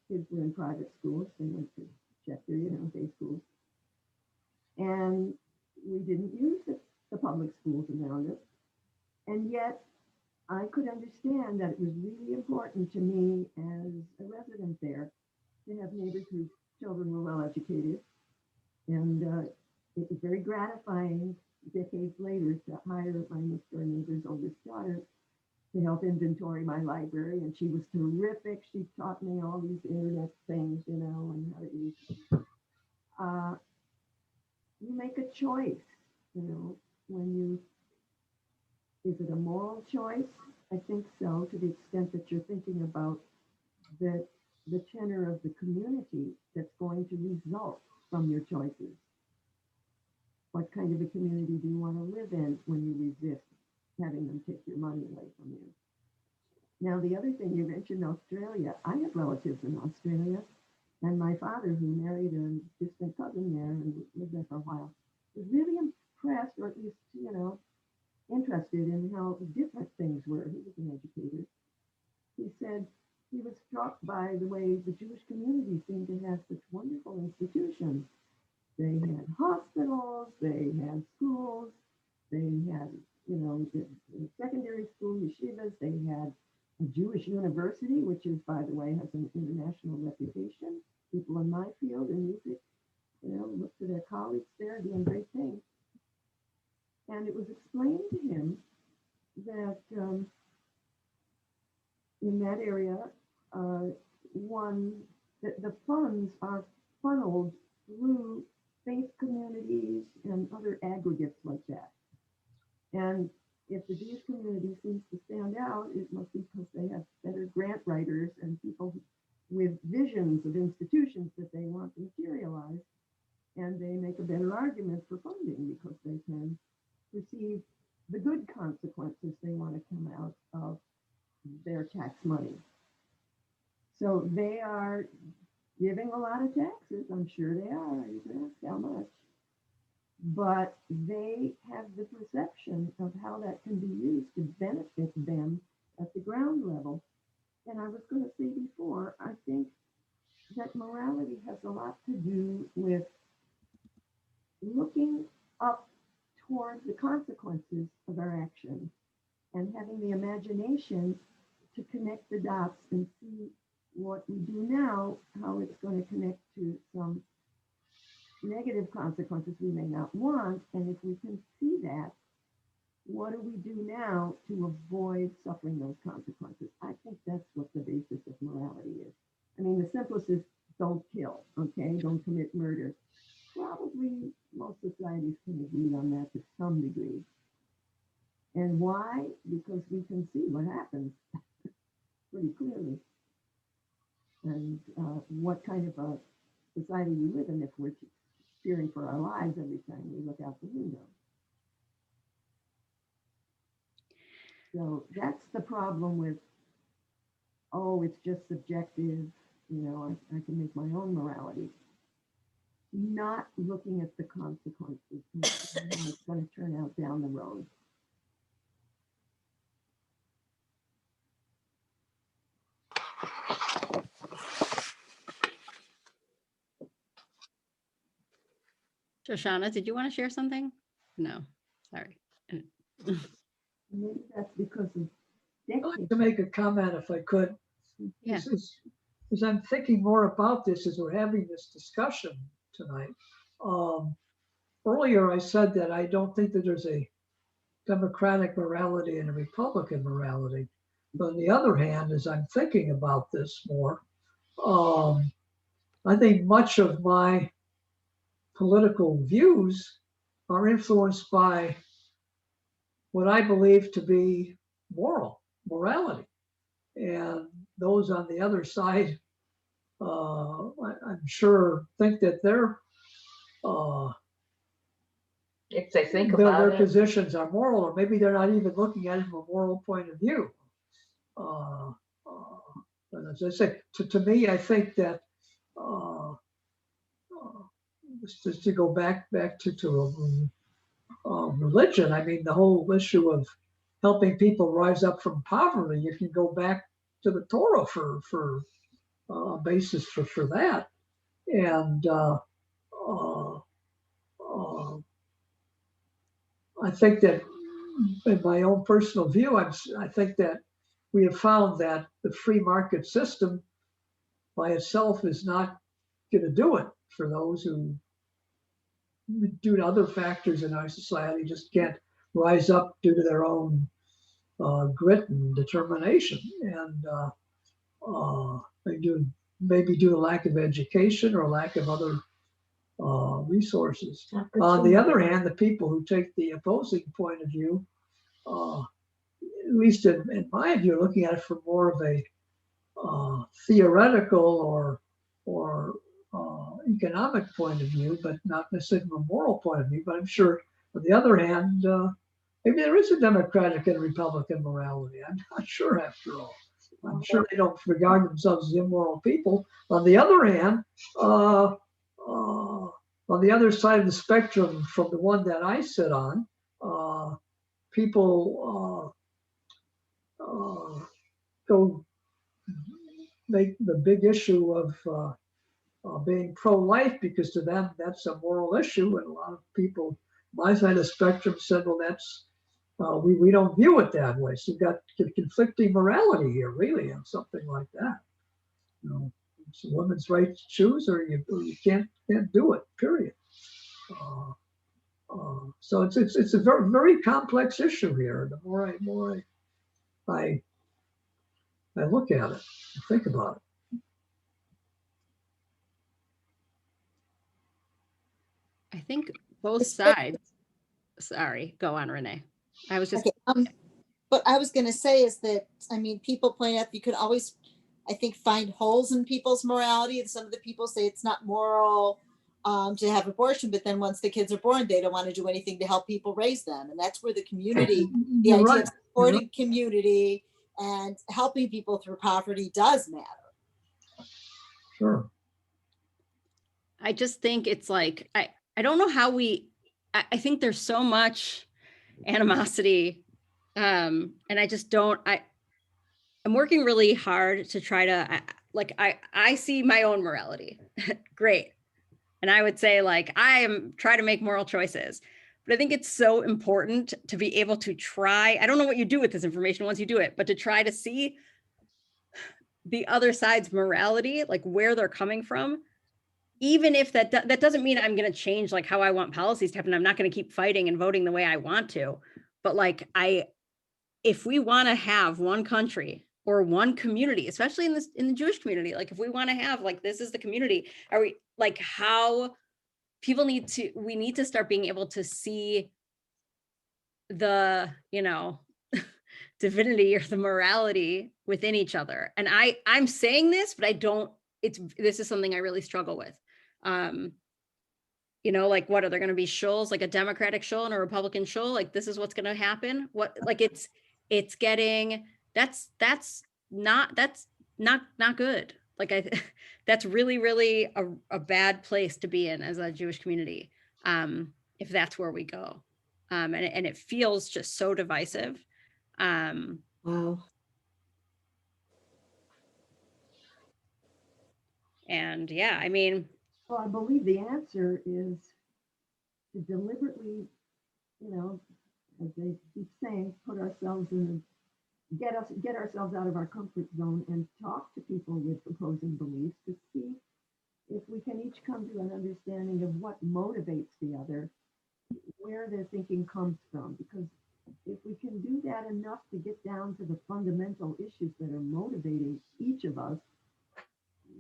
kids were in private schools. They went to Chester, day schools. And we didn't use the public schools around us. And yet I could understand that it was really important to me as a resident there to have neighbors whose children were well educated. And it was very gratifying decades later to hire my next door neighbor's oldest daughter to help inventory my library. And she was terrific. She taught me all these internet things, and how to use them. You make a choice, is it a moral choice? I think so, to the extent that you're thinking about the tenor of the community that's going to result from your choices. What kind of a community do you want to live in when you resist having them take your money away from you? Now, the other thing you mentioned, Australia. I have relatives in Australia, and my father, who married a distant cousin there and lived there for a while, was really impressed, or at least, interested in how different things were. He was an educator. He said he was struck by the way the Jewish community seemed to have such wonderful institutions. They had hospitals, they had schools, they had, the secondary school, yeshivas, they had a Jewish university, which is, by the way, has an international reputation. People in my field in music, look to their colleagues there doing great things. And it was explained to him that in that area, the funds are funneled through faith communities and other aggregates like that. And if the Jewish community seems to stand out, it must be because they have better grant writers and people with visions of institutions that they want to materialize. And they make a better argument for funding because they can perceive the good consequences they want to come out of their tax money. So they are giving a lot of taxes. I'm sure they are. You can ask how much. But they have the perception of how that can be used to benefit them at the ground level. And I was going to say before, I think that morality has a lot to do with looking up toward the consequences of our actions and having the imagination to connect the dots and see what we do now, how it's going to connect to some negative consequences we may not want. And if we can see that, what do we do now to avoid suffering those consequences? I think that's what the basis of morality is. I mean, the simplest is don't kill, okay? Don't commit murder. Probably most societies can agree on that to some degree. And why? Because we can see what happens pretty clearly. And what kind of a society we live in if we're fearing for our lives every time we look out the window. So that's the problem with, oh, it's just subjective, I can make my own morality. Not looking at the consequences and how it's going to turn out down the road. Shoshana, did you want to share something? No, sorry. Maybe that's because of I'd like decades. to make a comment if I could. Yeah. As I'm thinking more about this, as we're having this discussion tonight. Earlier, I said that I don't think that there's a democratic morality and a Republican morality. But on the other hand, as I'm thinking about this more, I think much of my political views are influenced by what I believe to be morality. And those on the other side, I'm sure think that If they think their about it. positions are moral, or maybe they're not even looking at it from a moral point of view. But as I say, to me, I think that just to go back to religion, I mean, the whole issue of helping people rise up from poverty, you can go back to the Torah for a basis for that. And I think that in my own personal view, I think that we have found that the free market system by itself is not going to do it for those who, due to other factors in our society, just can't rise up due to their own grit and determination. And maybe due to lack of education or lack of other resources. On the other hand, the people who take the opposing point of view, at least in my view, looking at it from more of a theoretical or economic point of view, but not necessarily from a moral point of view. But I'm sure, on the other hand, maybe there is a Democratic and Republican morality. I'm not sure after all. I'm sure they don't regard themselves as immoral people. On the other hand, on the other side of the spectrum from the one that I sit on, people go make the big issue of being pro-life because to them that's a moral issue, and a lot of people my side of the spectrum said, well, that's we don't view it that way. So you've got conflicting morality here, really, and something like that. You know, it's a woman's right to choose, or you can't do it. Period. So it's a very very complex issue here. The more I look at it, and think about it. I think both sides. Sorry, go on, Renee. I was just. Okay, what I was going to say is that, I mean, people point out you could always, I think, find holes in people's morality. And some of the people say it's not moral to have abortion, but then once the kids are born, they don't want to do anything to help people raise them. And that's where the community, the You're idea right. of supporting community and helping people through poverty does matter. Sure. I just think it's like, I don't know how I think there's so much animosity. And I just don't, I'm working really hard to try to, I see my own morality. Great. And I would say like, I am trying to make moral choices, but I think it's so important to be able to try. I don't know what you do with this information once you do it, but to try to see the other side's morality, like where they're coming from, even if that doesn't mean I'm going to change like how I want policies to happen. I'm not going to keep fighting and voting the way I want to, but like if we want to have one country or one community, especially in the Jewish community, like if we want to have like, this is the community, are we like how people we need to start being able to see the, divinity or the morality within each other. And I'm saying this, but this is something I really struggle with. Like what are there going to be shulls, like a Democratic shull and a Republican shull? Like this is what's going to happen. What, like it's getting, that's not good. Like that's really, really a bad place to be in as a Jewish community. If that's where we go. And it feels just so divisive. Wow. And yeah, I mean. Well, I believe the answer is to deliberately, as they keep saying, put ourselves get ourselves out of our comfort zone and talk to people with opposing beliefs to see if we can each come to an understanding of what motivates the other, where their thinking comes from. Because if we can do that enough to get down to the fundamental issues that are motivating each of us,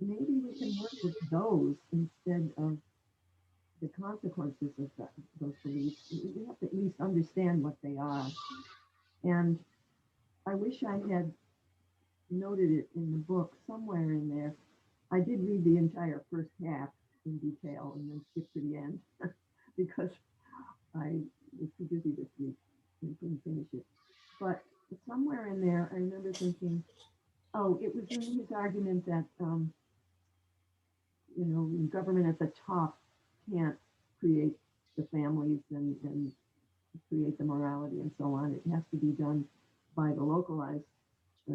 maybe we can work with those instead of the consequences of those beliefs. We have to at least understand what they are. And I wish I had noted it in the book somewhere in there. I did read the entire first half in detail and then skip to the end because I was too busy this week and couldn't finish it. But somewhere in there, I remember thinking, oh, it was in his argument that, government at the top can't create the families and create the morality and so on. It has to be done by the localized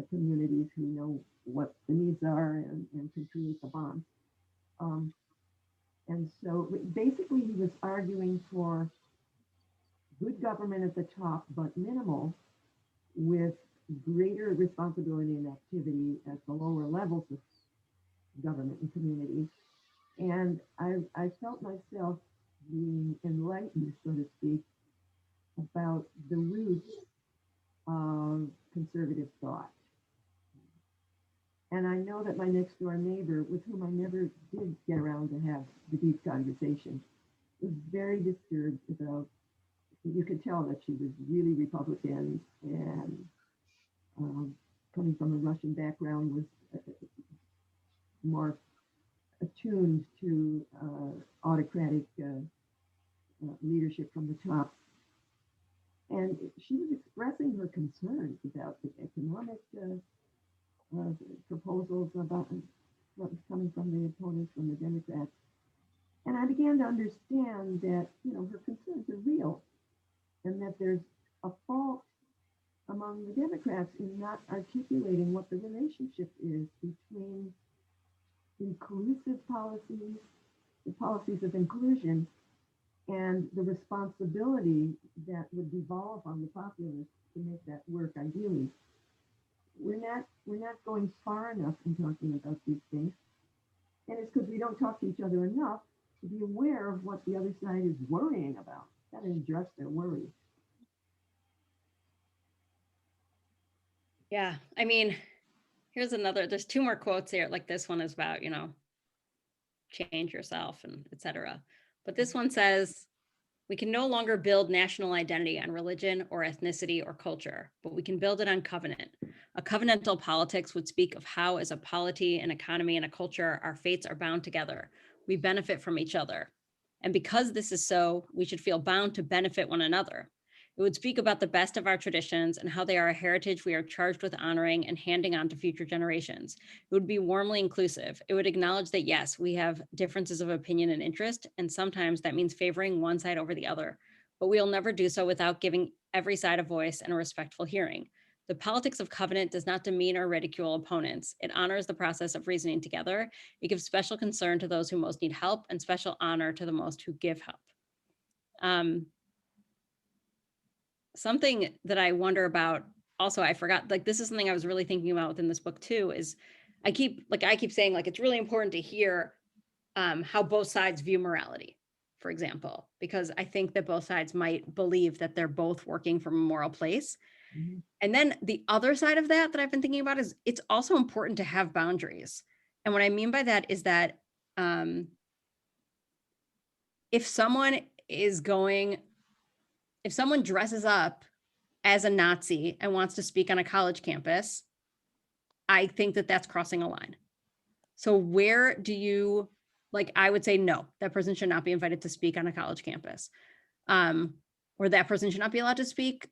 communities who know what the needs are and can create the bonds. And so basically he was arguing for good government at the top, but minimal, with greater responsibility and activity at the lower levels of government and community. And I felt myself being enlightened, so to speak, about the roots of conservative thought. And I know that my next door neighbor, with whom I never did get around to have the deep conversation, was very disturbed about, you could tell that she was really Republican and coming from a Russian background was more attuned to autocratic leadership from the top. And she was expressing her concerns about the economic proposals about what was coming from the opponents, from the Democrats. And I began to understand that, her concerns are real and that there's a fault among the Democrats in not articulating what the relationship is between inclusive policies, the policies of inclusion, and the responsibility that would devolve on the populace to make that work ideally. We're not going far enough in talking about these things. And it's because we don't talk to each other enough to be aware of what the other side is worrying about. Got to address their worries. Yeah, I mean, there's two more quotes here. Like this one is about, change yourself and etc. But this one says, we can no longer build national identity on religion or ethnicity or culture, but we can build it on covenant. A covenantal politics would speak of how, as a polity, an economy, and a culture, our fates are bound together. We benefit from each other. And because this is so, we should feel bound to benefit one another. It would speak about the best of our traditions and how they are a heritage we are charged with honoring and handing on to future generations. It would be warmly inclusive. It would acknowledge that, yes, we have differences of opinion and interest, and sometimes that means favoring one side over the other. But we will never do so without giving every side a voice and a respectful hearing. The politics of covenant does not demean or ridicule opponents. It honors the process of reasoning together. It gives special concern to those who most need help and special honor to the most who give help. Something that I wonder about, also, I forgot, like, this is something I was really thinking about within this book too, is I keep saying, like, it's really important to hear how both sides view morality, for example, because I think that both sides might believe that they're both working from a moral place. Mm-hmm. And then the other side of that I've been thinking about is it's also important to have boundaries. And what I mean by that is that if someone dresses up as a Nazi and wants to speak on a college campus, I think that that's crossing a line. So where do you, I would say, no, that person should not be invited to speak on a college campus. Or that person should not be allowed to speak.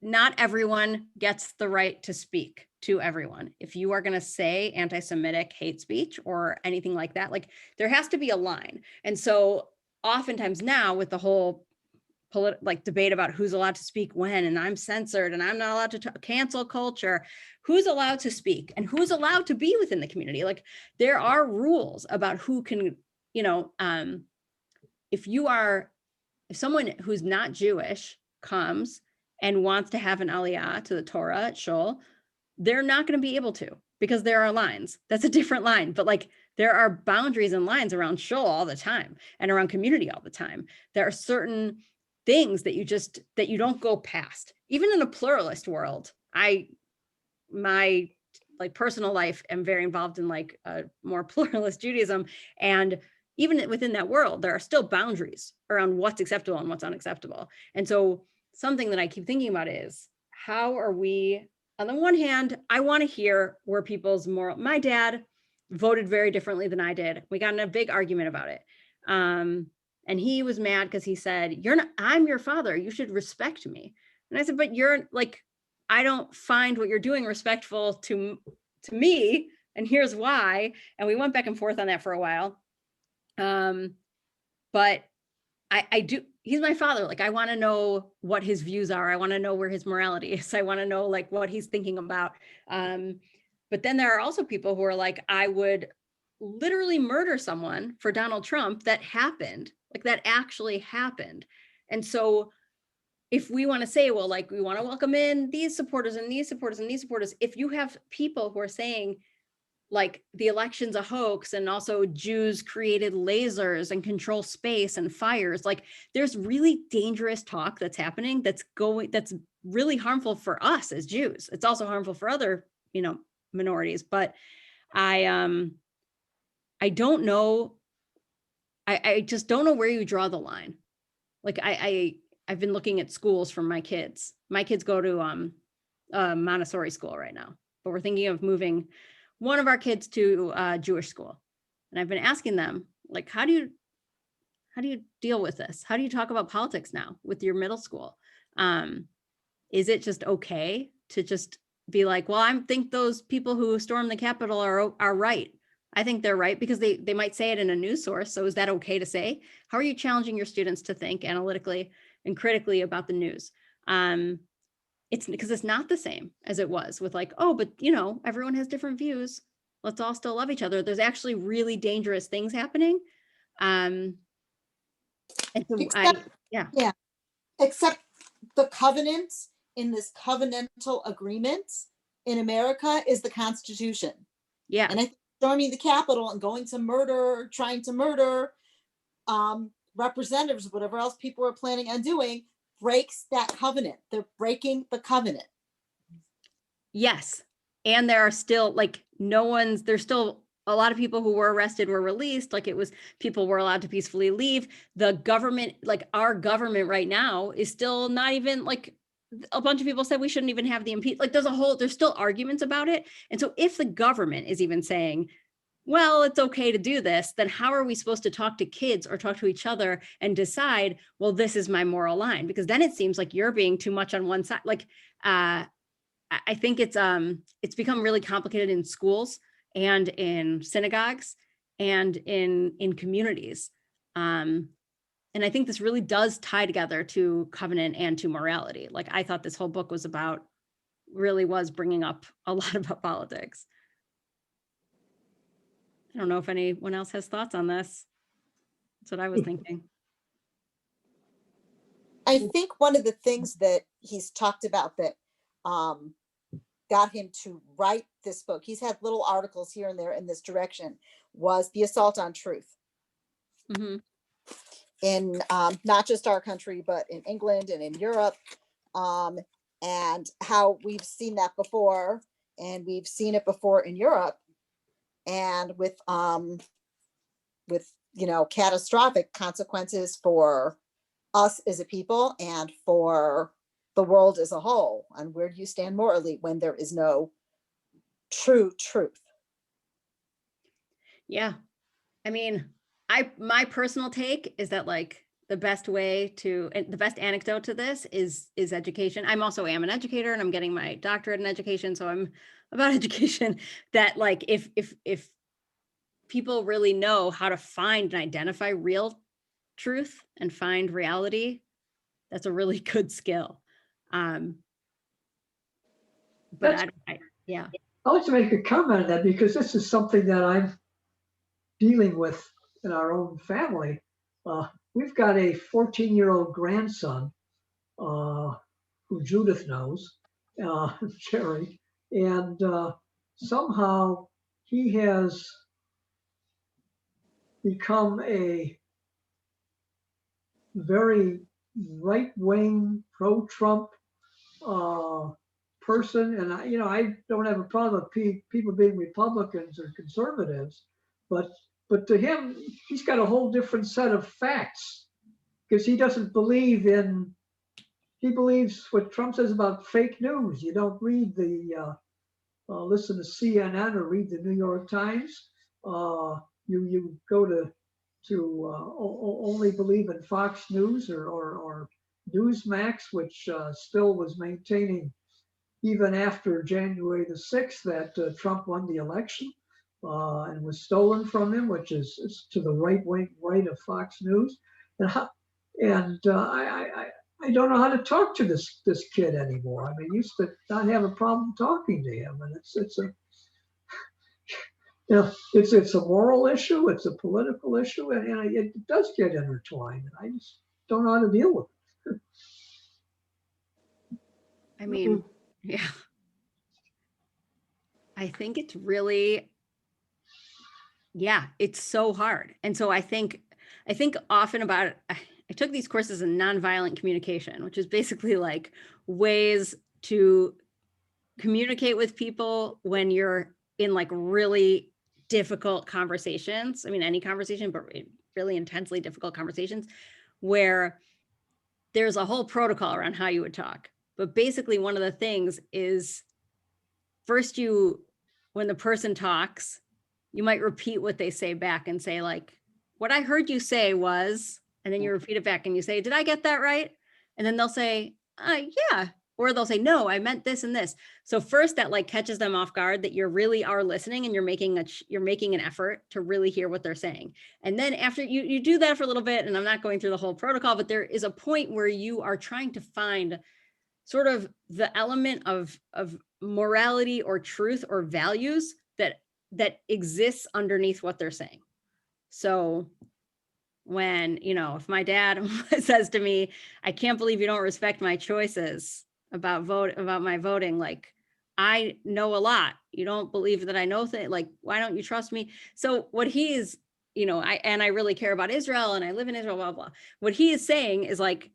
Not everyone gets the right to speak to everyone. If you are going to say anti-Semitic hate speech or anything like that, there has to be a line. And so oftentimes now with the whole debate about who's allowed to speak when, and I'm censored and I'm not allowed to cancel culture, who's allowed to speak and who's allowed to be within the community. There are rules about who can, if someone who's not Jewish comes and wants to have an aliyah to the Torah at Shul, they're not going to be able to, because there are lines. That's a different line. But there are boundaries and lines around Shul all the time and around community all the time. There are certain things that you don't go past. Even in a pluralist world, my personal life am very involved in a more pluralist Judaism. And even within that world, there are still boundaries around what's acceptable and what's unacceptable. And so something that I keep thinking about is, how are we, on the one hand, I want to hear where people's moral, my dad voted very differently than I did. We got in a big argument about it. And he was mad because he said, I'm your father, you should respect me. And I said, but I don't find what you're doing respectful to me. And here's why. And we went back and forth on that for a while. But I do, he's my father. I want to know what his views are. I want to know where his morality is. I want to know what he's thinking about. But then there are also people who are I would literally murder someone for Donald Trump. That happened. That actually happened. And so if we want to say, well, we want to welcome in these supporters and these supporters and these supporters, if you have people who are saying the election's a hoax, and also Jews created lasers and control space and fires, there's really dangerous talk that's happening that's really harmful for us as Jews. It's also harmful for other, minorities. But I don't know. I just don't know where you draw the line. I've been looking at schools for my kids. My kids go to Montessori school right now, but we're thinking of moving one of our kids to Jewish school. And I've been asking them, like, how do you deal with this? How do you talk about politics now with your middle school? Is it just okay to just be like, well, I think those people who stormed the Capitol are right. I think they're right, because they might say it in a news source. So is that okay to say? How are you challenging your students to think analytically and critically about the news? It's because it's not the same as it was with like, oh, but everyone has different views. Let's all still love each other. There's actually really dangerous things happening. And so Except the covenants in this covenantal agreement in America is the Constitution. Yeah. And I think storming the Capitol and going to trying to murder representatives, whatever else people are planning on doing, breaks that covenant. They're breaking the covenant. Yes. And there are still there's still a lot of people who were arrested were released. Like, it was, people were allowed to peacefully leave. The government, like our government right now, is still not even, like, a bunch of people said we shouldn't even have the impeachment. Like, there's still arguments about it. And so if the government is even saying, well, it's okay to do this, then how are we supposed to talk to kids or talk to each other and decide, well, this is my moral line? Because then it seems like you're being too much on one side. Like, I think it's become really complicated in schools and in synagogues and in communities. And I think this really does tie together to covenant and to morality. Like, I thought this whole book was bringing up a lot about politics. I don't know if anyone else has thoughts on this. That's what I was thinking. I think one of the things that he's talked about that got him to write this book, he's had little articles here and there in this direction, was the assault on truth. Mm-hmm. In not just our country, but in England and in Europe, and how we've seen that before, and we've seen it before in Europe, and with catastrophic consequences for us as a people and for the world as a whole. And where do you stand morally when there is no true truth? Yeah. I mean, my personal take is that, like, the best anecdote to this is education. I'm also an educator, and I'm getting my doctorate in education. So I'm about education, that, like, if people really know how to find and identify real truth and find reality, that's a really good skill. But yeah. I'd like to make a comment on that, because this is something that I'm dealing with in our own family. We've got a 14-year-old grandson who Judith knows, Jerry, and somehow he has become a very right-wing, pro-Trump person. And I don't have a problem with people being Republicans or conservatives, but to him, he's got a whole different set of facts, because he doesn't believe in. He believes what Trump says about fake news. You don't read listen to CNN or read the New York Times. You go to only believe in Fox News or Newsmax, which still was maintaining, even after January the 6th, that Trump won the election and was stolen from him, which is to the right of Fox News. I don't know how to talk to this kid anymore. I mean, I used to not have a problem talking to him, and it's a moral issue, it's a political issue, and it does get intertwined. And I just don't know how to deal with it. I mean, yeah. I think it's really, it's so hard. And so I think often about, I took these courses in nonviolent communication, which is basically like ways to communicate with people when you're in like really difficult conversations. I mean, any conversation, but really intensely difficult conversations where there's a whole protocol around how you would talk. But basically one of the things is, first when the person talks, you might repeat what they say back and say like, what I heard you say was, and then you repeat it back and you say, did I get that right? And then they'll say, yeah. Or they'll say, no, I meant this and this. So first that like catches them off guard that you really are listening and you're making an effort to really hear what they're saying. And then after you do that for a little bit, and I'm not going through the whole protocol, but there is a point where you are trying to find sort of the element of morality or truth or values that exists underneath what they're saying. So when, if my dad says to me, I can't believe you don't respect my choices about my voting, like, I know a lot. You don't believe that I know things, like, why don't you trust me? So what he is, I really care about Israel and I live in Israel, blah, blah. What he is saying is like,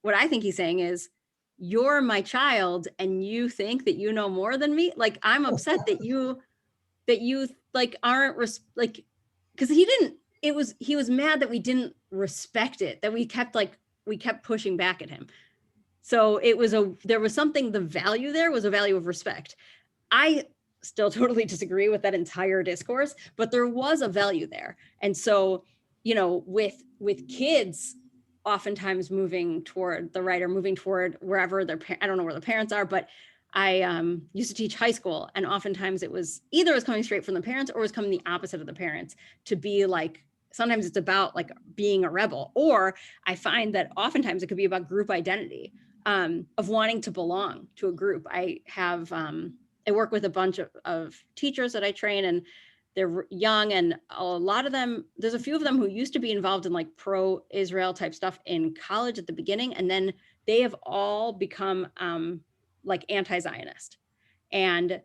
what I think he's saying is, you're my child and you think that you know more than me. Like, I'm upset that you like aren't like, because he was mad that we didn't respect it, that we kept pushing back at him. So there was something, the value there was a value of respect. I still totally disagree with that entire discourse, but there was a value there. And so, with kids oftentimes moving toward the right or moving toward wherever I don't know where the parents are, but I used to teach high school, and oftentimes it was coming straight from the parents or it was coming the opposite of the parents to be like, sometimes it's about like being a rebel, or I find that oftentimes it could be about group identity, of wanting to belong to a group. I work with a bunch of teachers that I train, and they're young, and a lot of them, there's a few of them who used to be involved in like pro-Israel type stuff in college at the beginning, and then they have all become like anti-Zionist. And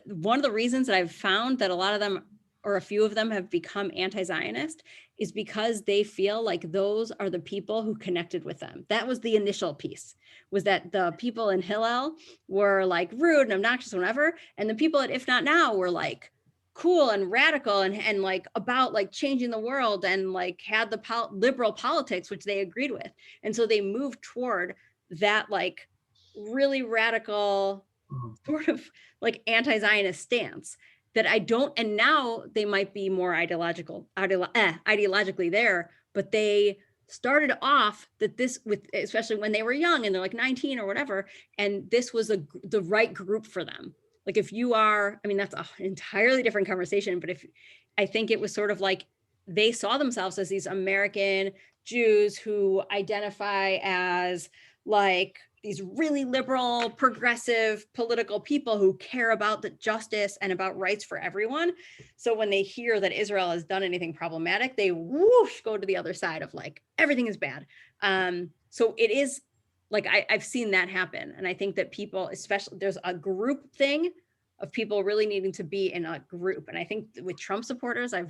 one of the reasons that I've found that a lot of them, or a few of them, have become anti-Zionist is because they feel like those are the people who connected with them. That was the initial piece, was that the people in Hillel were like rude and obnoxious, whatever. And the people at If Not Now were like cool and radical and like about like changing the world and like had the liberal politics, which they agreed with. And so they moved toward that like really radical sort of like anti-Zionist stance that and now they might be more ideologically there, but they started off especially when they were young and they're like 19 or whatever, and this was the right group for them. Like if you are, that's an entirely different conversation, but I think it was sort of like they saw themselves as these American Jews who identify as like these really liberal, progressive political people who care about the justice and about rights for everyone. So when they hear that Israel has done anything problematic, they whoosh go to the other side of like, everything is bad. So it is like, I've seen that happen. And I think that people, especially, there's a group thing of people really needing to be in a group. And I think with Trump supporters, I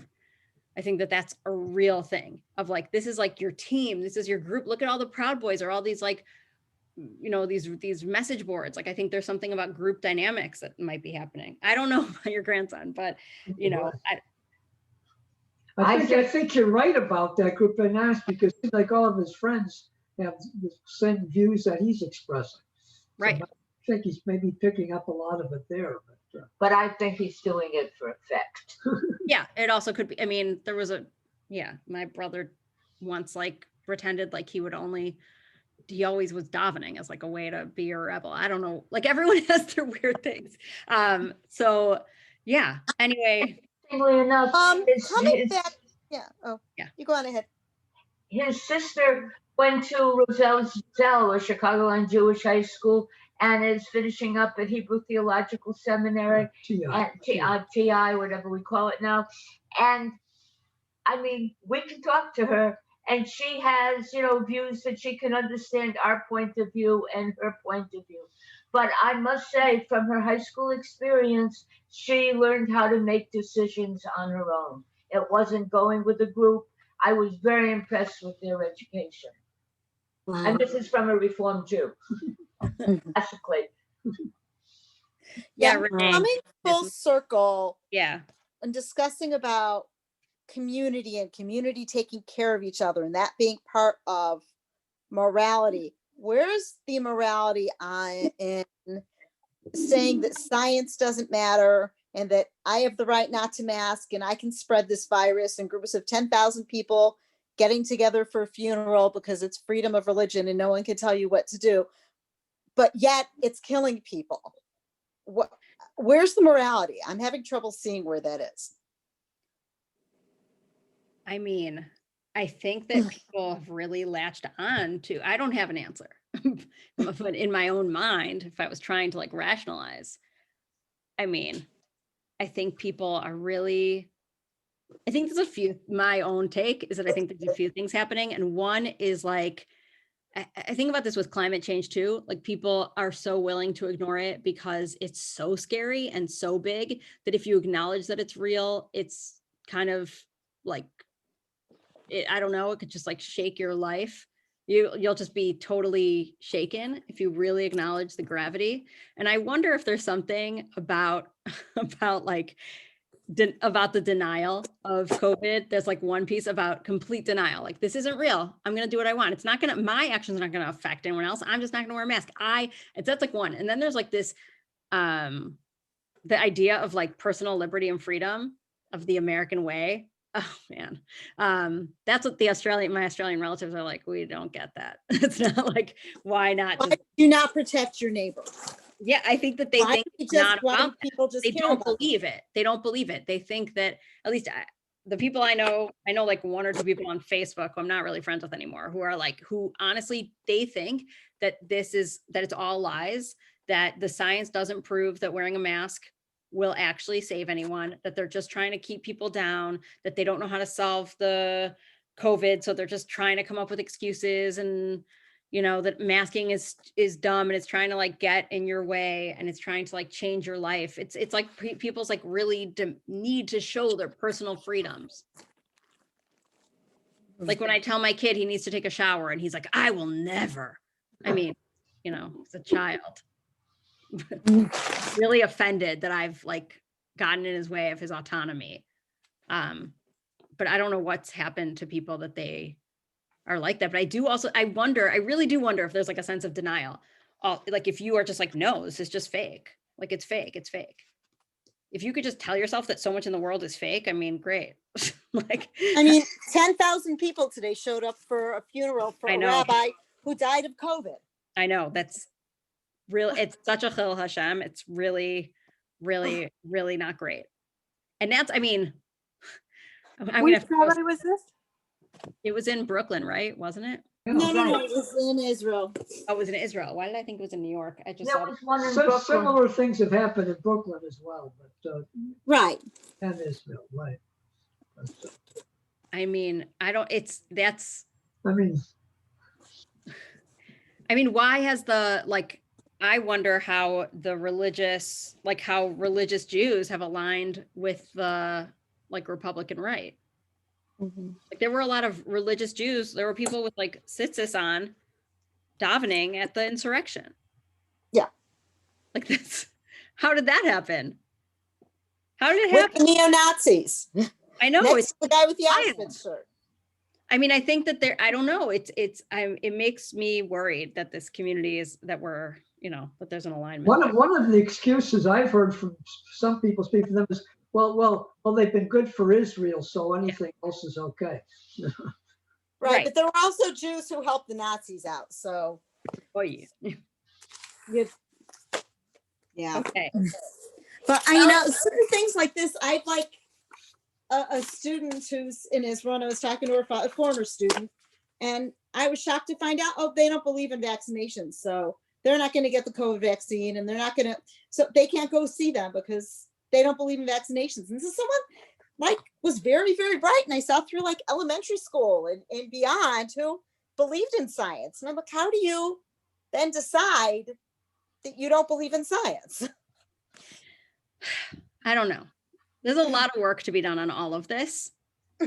think that that's a real thing of like, this is like your team, this is your group. Look at all the Proud Boys or all these like, these message boards. Like, I think there's something about group dynamics that might be happening. I don't know about your grandson, but I think you're right about that group dynamics, because like all of his friends have the same views that he's expressing. Right. So I think he's maybe picking up a lot of it there. But I think he's doing it for effect. Yeah, it also could be. There was my brother once like pretended like he always was davening as like a way to be a rebel. I don't know. Like everyone has their weird things. So yeah. Anyway. Interestingly enough, Coming back. Yeah. Oh, yeah. You go on ahead. His sister went to Roselle, a Chicagoland Jewish high school, and is finishing up at Hebrew Theological Seminary, TI, whatever we call it now. And we can talk to her, and she has, views that she can understand our point of view and her point of view. But I must say, from her high school experience, she learned how to make decisions on her own. It wasn't going with a group. I was very impressed with their education. Wow. And this is from a Reformed Jew, classically. Yeah, coming full circle. Yeah. And discussing about community and community taking care of each other and that being part of morality. Where's the morality in saying that science doesn't matter and that I have the right not to mask and I can spread this virus, and groups of 10,000 people getting together for a funeral because it's freedom of religion and no one can tell you what to do, but yet it's killing people. Where's the morality? I'm having trouble seeing where that is. I mean, I think that people have really latched on to, I don't have an answer, but in my own mind, if I was trying to like rationalize, I mean, I think people are really, I think there's a few, my own take is that I think there's a few things happening. And one is like, I think about this with climate change too. Like people are so willing to ignore it because it's so scary and so big that if you acknowledge that it's real, it's kind of like, I don't know, it could just like shake your life. You'll just be totally shaken if you really acknowledge the gravity. And I wonder if there's something about like about the denial of COVID. There's like one piece about complete denial. Like, this isn't real. I'm going to do what I want. It's not going to, my actions are not going to affect anyone else. I'm just not going to wear a mask. That's like one. And then there's like this, the idea of like personal liberty and freedom of the American way. Oh man. That's what my Australian relatives are like. We don't get that. It's not like, why not? Why do you not protect your neighbor? Yeah, I think that they think it's not about people just they don't believe it. They don't believe it. They think that, at least the people I know like one or two people on Facebook who I'm not really friends with anymore, who are like, who honestly, they think that that it's all lies, that the science doesn't prove that wearing a mask will actually save anyone, that they're just trying to keep people down, that they don't know how to solve the COVID. So they're just trying to come up with excuses, and that masking is dumb, and it's trying to like get in your way, and it's trying to like change your life. It's like people's like really need to show their personal freedoms. Like when I tell my kid he needs to take a shower and he's like, I will never. I mean, he's a child. Really offended that I've like gotten in his way of his autonomy. But I don't know what's happened to people that they are like that. But I really do wonder if there's like a sense of denial. Like if you are just like, no, this is just fake. Like it's fake. If you could just tell yourself that so much in the world is fake, I mean, great. Like, I mean, 10,000 people today showed up for a funeral for a rabbi who died of COVID. I know, that's real. It's such a chil Hashem. It's really, really, really not great. And that's, I mean, Which rabbi was this? It was in Brooklyn, right? Wasn't it? No, it was in Israel. Oh, it was in Israel. Why did I think it was in New York? I just There was one in Brooklyn. Similar things have happened in Brooklyn as well, but right. And Israel, right. I mean, why has I wonder how religious Jews have aligned with the Republican right. Mm-hmm. Like there were a lot of religious Jews. There were people with like tzitzis on davening at the insurrection. Yeah. Like that's, how did that happen? How did it happen? With the neo-Nazis. I know. It's the guy with the Auschwitz shirt. I mean, I think that I don't know. It makes me worried that this community that there's an alignment. One of the excuses I've heard from some people speak for them is, well, they've been good for Israel, so anything else is okay. Right. But there were also Jews who helped the Nazis out. So. Oh yeah. Yeah. Okay. But certain things like this, I've like a student who's in Israel, and I was talking to a former student, and I was shocked to find out, they don't believe in vaccinations. So they're not going to get the COVID vaccine, and they're not going to, so they can't go see them because they don't believe in vaccinations. And this is someone was very, very bright. And I saw through elementary school and beyond who believed in science. And I'm like, how do you then decide that you don't believe in science? I don't know. There's a lot of work to be done on all of this.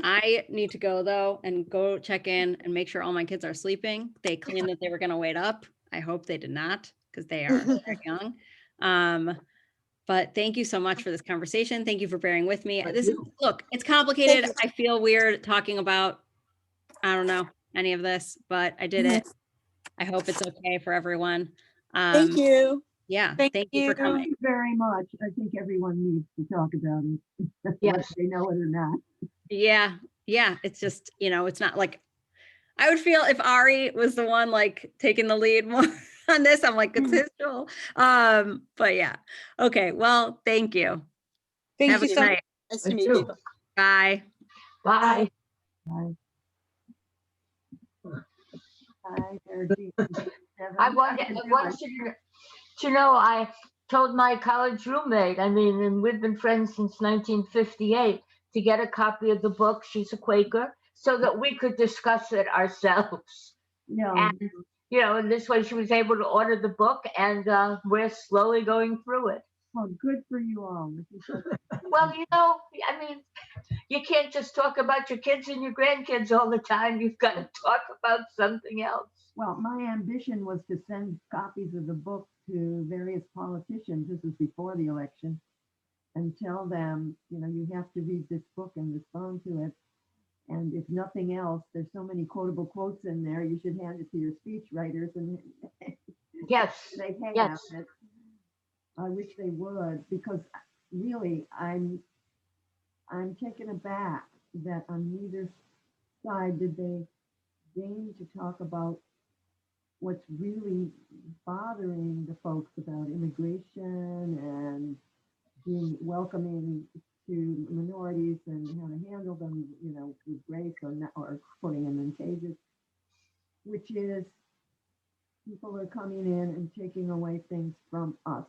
I need to go though and go check in and make sure all my kids are sleeping. They claimed that they were going to wait up. I hope they did not, because they are very young. But thank you so much for this conversation. Thank you for bearing with me. Look, it's complicated. I feel weird talking about, I don't know, any of this, but I did it. I hope it's okay for everyone. Thank you. Yeah, Thank thank you for you. Thank coming. you very much. I think everyone needs to talk about it, whether Yes. they know it or not. Yeah, yeah, it's just, it's not like, I would feel if Ari was the one like taking the lead more on this, I'm like, it's his role. But yeah. Okay, well, thank you. Thank Have a you good so much. night. Nice to Thank meet you. you. Bye. Bye. Bye. Bye, there, I Devin. want, can I do want it. you to know, I told my college roommate, I mean, and we've been friends since 1958, to get a copy of the book. She's a Quaker, so that we could discuss it ourselves. No, And, and this way she was able to order the book, and we're slowly going through it. well, good for you all. I think that's Well, I mean, you can't just talk about your kids and your grandkids all the time. You've got to talk about something else. Well, my ambition was to send copies of the book to various politicians. This was before the election, and tell them, you have to read this book and respond to it. And if nothing else, there's so many quotable quotes in there, you should hand it to your speech writers, and Yes. they have Yes. it. I wish they would, because really, I'm taken aback that on neither side did they deign to talk about what's really bothering the folks about immigration and being welcoming to minorities and how to handle them, with grace or not, or putting them in cages, which is people are coming in and taking away things from us.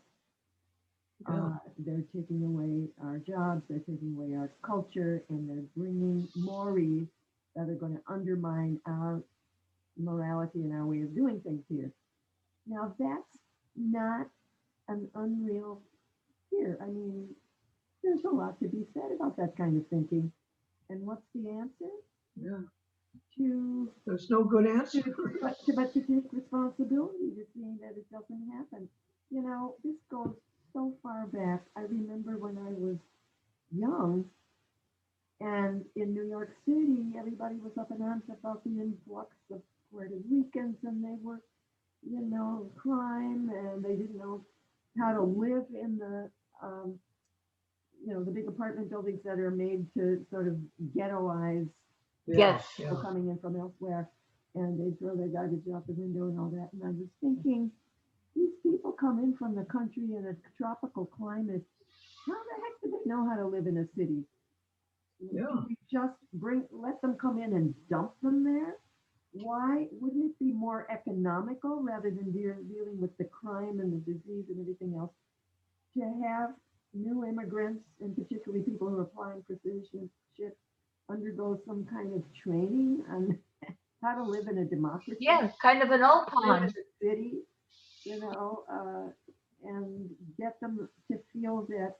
Yeah. They're taking away our jobs, they're taking away our culture, and they're bringing mores that are going to undermine our morality and our way of doing things here. Now, that's not an unreal fear. I mean, there's a lot to be said about that kind of thinking. And what's the answer? Yeah. To There's no good answer. but to take responsibility to see that it doesn't happen. This goes so far back. I remember when I was young, and in New York City, everybody was up in arms about the influx of Puerto Ricans, and they were, crime, and they didn't know how to live in the big apartment buildings that are made to sort of ghettoize Yes. people coming in from elsewhere, and they throw their garbage out the window and all that. And I was thinking, these people come in from the country in a tropical climate. How the heck do they know how to live in a city? Yeah. Do we just let them come in and dump them there? Why wouldn't it be more economical, rather than dealing with the crime and the disease and everything else, to have new immigrants, and particularly people who are applying for citizenship, undergo some kind of training on how to live in a democracy? Yeah, kind of an old Live in pond. the city, and get them to feel that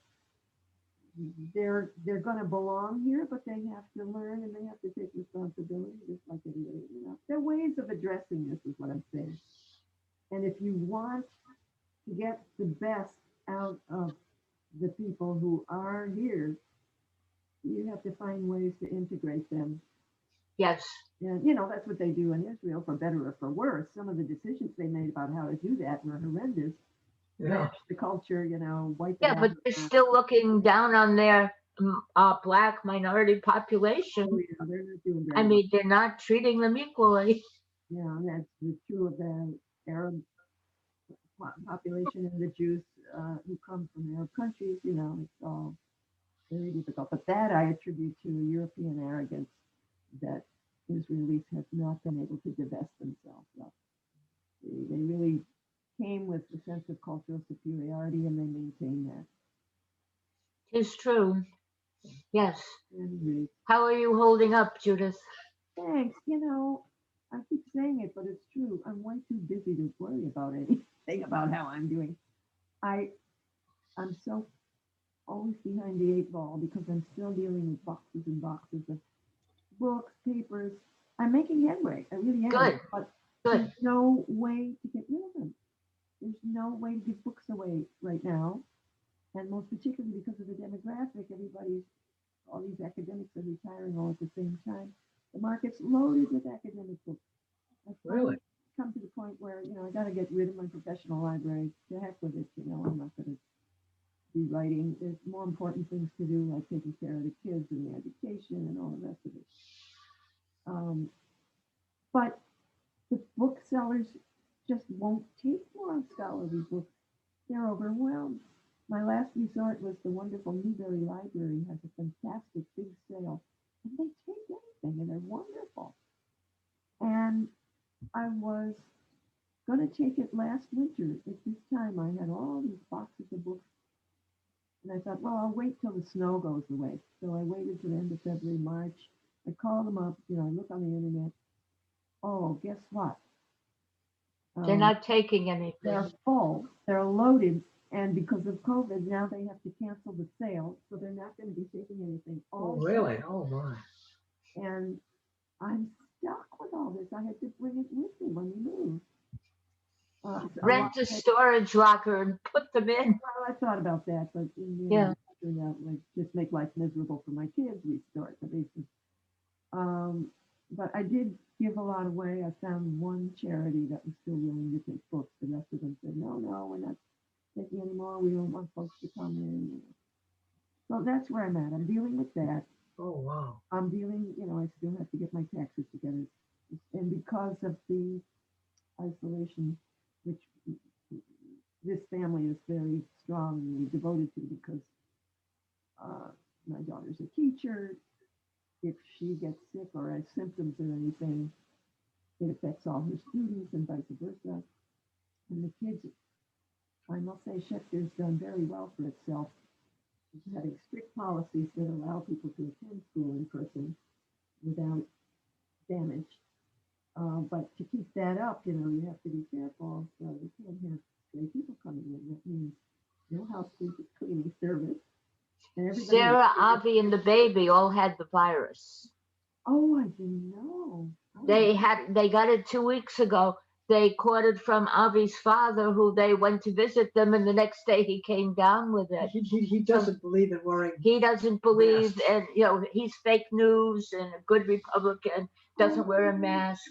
they're going to belong here, but they have to learn and they have to take responsibility just like anybody. There are ways of addressing this, is what I'm saying. And if you want to get the best out of the people who are here, you have to find ways to integrate them. Yes. And that's what they do in Israel, for better or for worse. Some of the decisions they made about how to do that were horrendous. Yeah. The culture, wipe it Yeah, out. but they're still looking down on their black minority population. Oh, yeah, they're not doing very I well. mean, they're not treating them equally. Yeah, that's true of the Arab population and the Jews who come from Arab countries. It's all very difficult. But that I attribute to European arrogance, that Israelis have not been able to divest themselves of. They really came with a sense of cultural superiority, and they maintain that. It's true. Yes. Anyway, How are you holding up, Judith? thanks. I keep saying it, but it's true. I'm way too busy to worry about anything about how I'm doing. I'm so always behind the eight ball, because I'm still dealing with boxes and boxes of books, papers. I'm making headway. I really am. Good. But Good. there's no way to get rid of them. There's no way to give books away right now. And most particularly because of the demographic, all these academics are retiring all at the same time. The market's loaded with academic books. I Really? come to the point where, I got to get rid of my professional library. To heck with it, I'm not going to be writing. There's more important things to do, like taking care of the kids and the education and all the rest of it. But the booksellers just won't take more scholarly books. They're overwhelmed. My last resort was the wonderful Newberry Library, has a fantastic big sale, and they take anything, and they're wonderful. And I was going to take it last winter. At this time, I had all these boxes of books, and I thought, well, I'll wait till the snow goes away. So I waited till the end of February, March. I called them up, I look on the internet. Oh, guess what? They're not taking anything. They're full, they're loaded, and because of COVID, now they have to cancel the sale, so they're not going to be taking anything. Oh, really? Oh, my. And I'm stuck with all this. I had to bring it with me when we moved. Rent a storage locker and put them in. Well, I thought about that, but Yeah. it turned out like just make life miserable for my kids. We store at the basement. But I did give a lot away. I found one charity that was still willing to take books. The rest of them said, no, we're not taking any more. We don't want folks to come in. So that's where I'm at. I'm dealing with that. Oh, wow. I'm dealing, I still have to get my taxes together. And because of the isolation, which this family is very strongly devoted to, because my daughter's a teacher. If she gets sick or has symptoms or anything, it affects all her students and vice versa. And the kids, I must say, Schechtter's done very well for itself, having strict policies that allow people to attend school in person without damage. But to keep that up, you have to be careful. So you can't have stray people coming in. That means no house cleaning service. And Sarah, Avi, and the baby all had the virus. Oh, I didn't know. Oh. They got it 2 weeks ago. They caught it from Avi's father, who they went to visit them, and the next day he came down with it. He doesn't believe in wearing. He doesn't believe, masks. and he's fake news and a good Republican, doesn't wear a mask.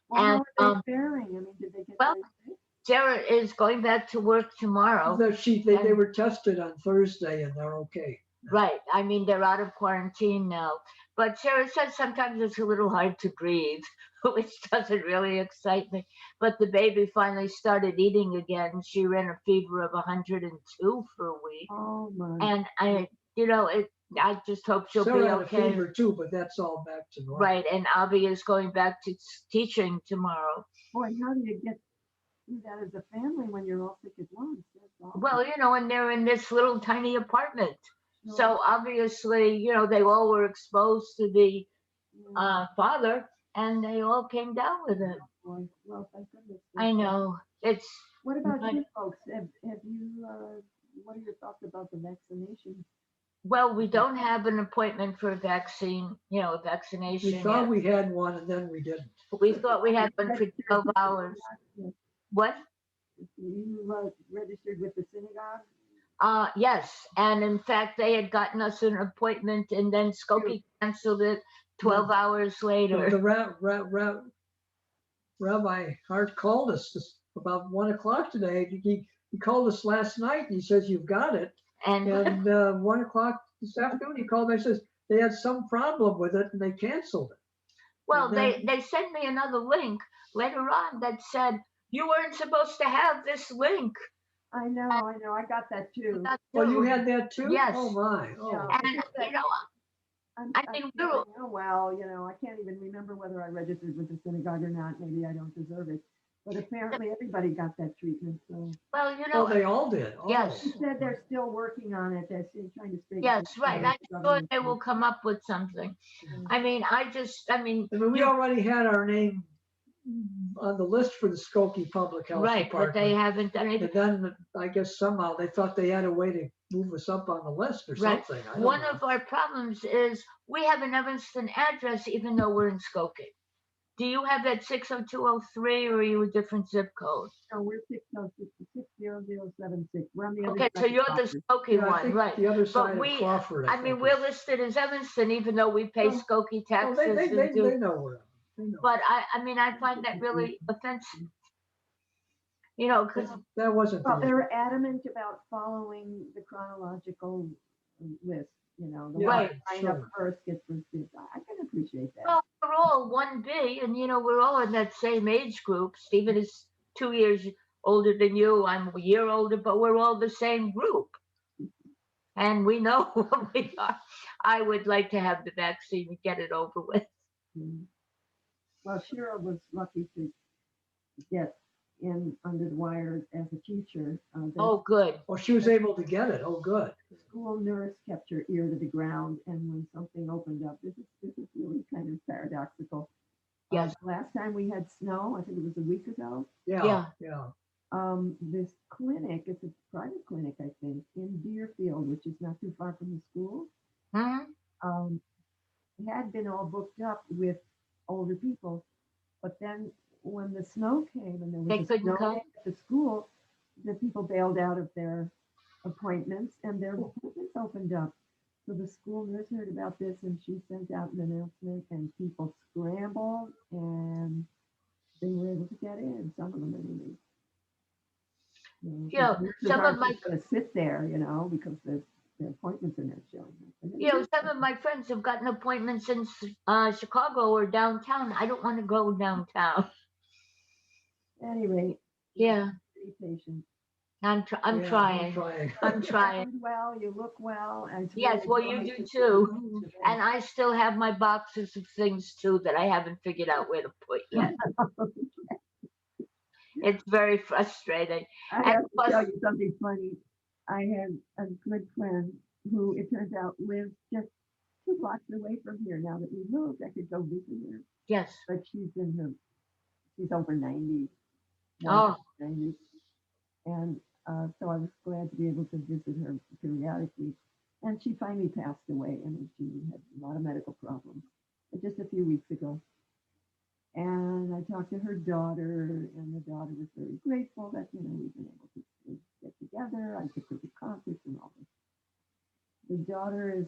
Well, And how are they faring? I mean, did they get well, very sick? Sarah is going back to work tomorrow. They were tested on Thursday and they're okay. Right. I mean, they're out of quarantine now. But Sarah says sometimes it's a little hard to breathe, which doesn't really excite me. But the baby finally started eating again. She ran a fever of 102 for a week. Oh my. And I just hope she'll Sarah be had okay. a fever too, but that's all back to normal. Right. And Avi is going back to teaching tomorrow. Boy, how do you get through that as a family when you're all sick at once? That's awful. Well, and they're in this little tiny apartment. So obviously, they all were exposed to the father, and they all came down with it. Boy, well, thank goodness. I know. It's. What about you folks? Have you, what are your thoughts about the vaccination? Well, we don't have an appointment for a vaccine, vaccination. We thought yet. we had one and then we didn't. We thought we had one for 12 hours. What? You registered with the synagogue? Yes, and in fact, they had gotten us an appointment, and then Skokie canceled it 12 hours later. The Rabbi Hart called us about 1 o'clock today. He called us last night and he says, you've got it. And 1 o'clock this afternoon, he called me and says they had some problem with it and they canceled it. Well, they sent me another link later on that said, you weren't supposed to have this link. I know. I got that too. Well, you had that too? Yes. Oh my. Oh. Yeah. And, I mean, I can't even remember whether I registered with the synagogue or not. Maybe I don't deserve it. But apparently everybody got that treatment. So. Well, Oh, they all did. Oh. Yes. He said they're still working on it. They're still trying to straighten Yes, it right. out. I'm sure they will come up with something. I mean, we already had our name on the list for the Skokie Public Health right, Department. but they haven't done it. And then I guess somehow they thought they had a way to move us up on the list or Right. something. I don't One know. of our problems is we have an Evanston address, even though we're in Skokie. Do you have that 60203 or are you a different zip code? No, we're 60076. We're on the other Okay, side so of you're the Crawford. Skokie Yeah, I one, think right? the other side we- of Crawford. I mean, think we're is- listed as Evanston, even though we pay Skokie Oh, taxes. they and do- know where. know. But I mean, I find that really offensive. You know, because That wasn't Well, the, they're adamant about following the chronological list, you know, the Yeah, one Right. sign up sure. first gets first. I can appreciate that. well, we're all 1B, and you know, we're all in that same age group. Stephen is 2 years older than you. I'm a year older, but we're all the same group. And we know what we are. I would like to have the vaccine and get it over with. Mm. Well, Shira was lucky to get in under the wire as a teacher. The Oh, good. oh, she was able to get it. Oh, good. school nurse kept her ear to the ground, and when something opened up, this is really kind of paradoxical. Yes. Last time we had snow, I think it was a week ago. Yeah, Yeah. yeah. This clinic, it's a private clinic, I think, in Deerfield, which is not too far from the school, Hmm. had been all booked up with older people. But then when the snow came and there They was a couldn't snow come? day at the school, the people bailed out of their appointments and their appointments opened up. So the school nurse heard about this and she sent out an announcement and people scrambled and they were able to get in, some of them anyway. Yeah, some of my going to sit there, you know, because their appointments are not showing up. you know, some of my friends have gotten appointments in Chicago or downtown. I don't want to go downtown. Anyway, Yeah, be patient. I'm Yeah, trying. I'm trying. Sound well, you look well. And it's Yes, really well, you nice do to see too. you. And I still have my boxes of things too that I haven't figured out where to put yet. It's very frustrating. I And have to plus, tell you something funny. I had a good friend who, it turns out, lives just 2 blocks away from here. Now that we moved, I could go visit her, yes. but she's over 90. Oh, 90. And so I was glad to be able to visit her periodically. And she finally passed away. I mean, she had a lot of medical problems just a few weeks ago. And I talked to her daughter, and the daughter was very grateful that, you know, we've been able to get together. I took her to concerts and all this. The daughter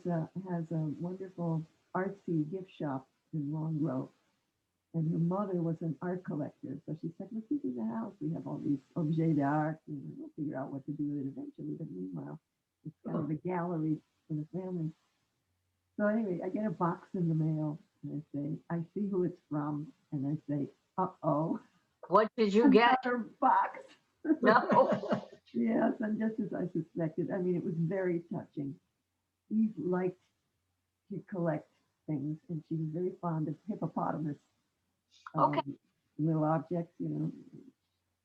has a wonderful artsy gift shop in Long Grove. And her mother was an art collector. So she said, let's keep in the house. We have all these objets d'art, and we'll figure out what to do with it eventually. But meanwhile, it's kind of a gallery for the family. So anyway, I get a box in the mail, and I say, I see who it's from, and I say, uh-oh. what did you get? Another box. No. Yes, and just as I suspected. I mean, it was very touching. Eve liked to collect things, and she was very fond of hippopotamus Okay. little objects, you know.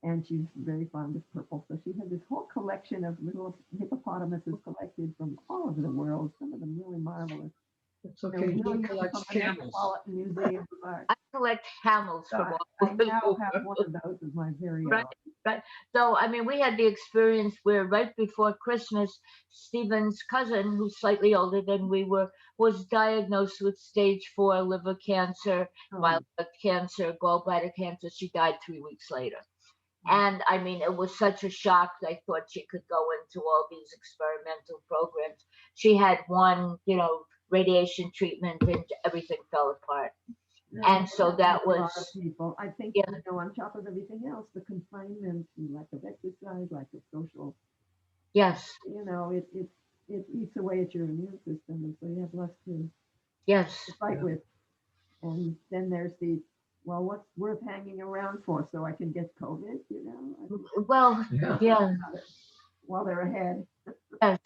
And she's very fond of purple. So she had this whole collection of little hippopotamuses collected from all over the world, some of them really marvelous. It's okay. He Millions collects from the camels. Metropolitan Museum of Art. I collect camels So from all I over the now have world. one of those as my very Right. own. Right. So, I mean, we had the experience where right before Christmas, Stephen's cousin, who's slightly older than we were, was diagnosed with stage 4 liver cancer, Oh, bile duct cancer, gallbladder cancer. She died 3 weeks later. And I mean, it was such a shock. I thought she could go into all these experimental programs. She had one, you know, radiation treatment and everything fell apart. yeah, And so that a lot was, of people. I think, yeah. you know, on top of everything else, the confinement, the lack of exercise, lack of social, yes, you know, it eats away at your immune system, and so you have less to yes. fight Yeah. with. And then there's the, well, what's worth hanging around for so I can get COVID, you know? Well, Yeah. yeah, While they're ahead. yes.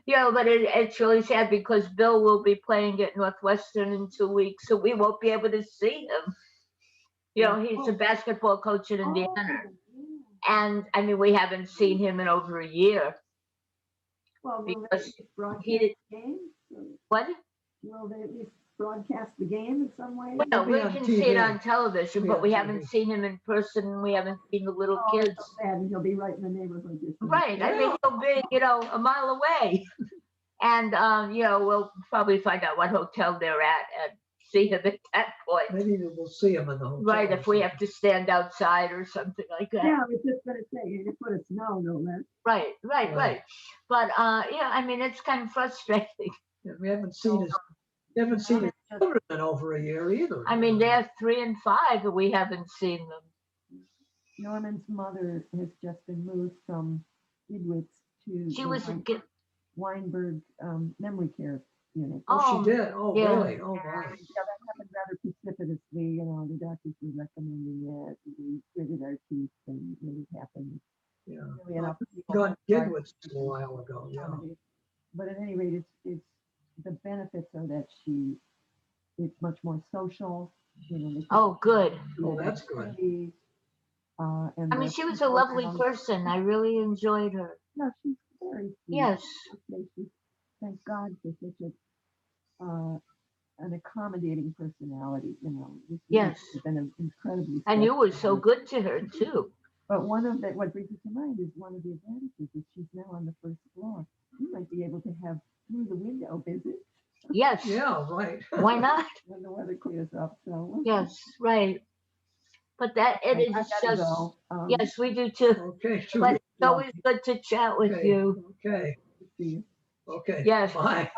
Yeah, but it's really sad because Bill will be playing at Northwestern in 2 weeks, so we won't be able to see him. You know, he's a basketball coach in Indiana. And I mean, we haven't seen him in over a year. Well, will they Because broadcast he did- the game? What? Will they at least broadcast the game in some way? Well, be we on can see it TV. on television, Be but on we TV. haven't seen him in person. We haven't seen the little Oh, kids. that's so sad, and he'll be right in the neighborhood. Just Right. I mean, he'll be, you know, a mile away. And, you know, we'll probably find out what hotel they're at and see him at that point. Maybe we'll see him in the hotel. Right, or if we have something. to stand outside or something like that. Yeah, I was just gonna say, you put a snow, no less. Right. Right. But, yeah, I mean, it's kind of frustrating. Yeah, we haven't seen his Never been over a year either. I mean, they're 3 and 5 and we haven't seen them. Norman's mother has just been moved from Idwitz to She the was a kid. Weinberg memory care unit. Oh, she did? Oh, yeah. really? Oh, my. Yeah, that happened rather precipitously. The doctors were recommending it. We gritted our teeth and it happened. Yeah. Really an upheaval. Gone Gidwitz a while ago, yeah. But at any rate, it's the benefits are that it's much more social. Oh, good. Oh, that's good. And I mean, she was a lovely person. I really enjoyed her. No, she's very sweet. Yes. Thank God for such an accommodating personality. This Yes. has been an incredibly. And you were so stressful- good to her too. But what brings it to mind is one of the advantages is she's now on the first floor. You might be able to have through the window visits Yes. Yeah, right. Why not? when the weather clears up. So Yes, right. But that it I is gotta just go. yes, we do too. Okay, But it's Yeah. always good to chat with okay, you. okay, See you. okay. Yes. Bye.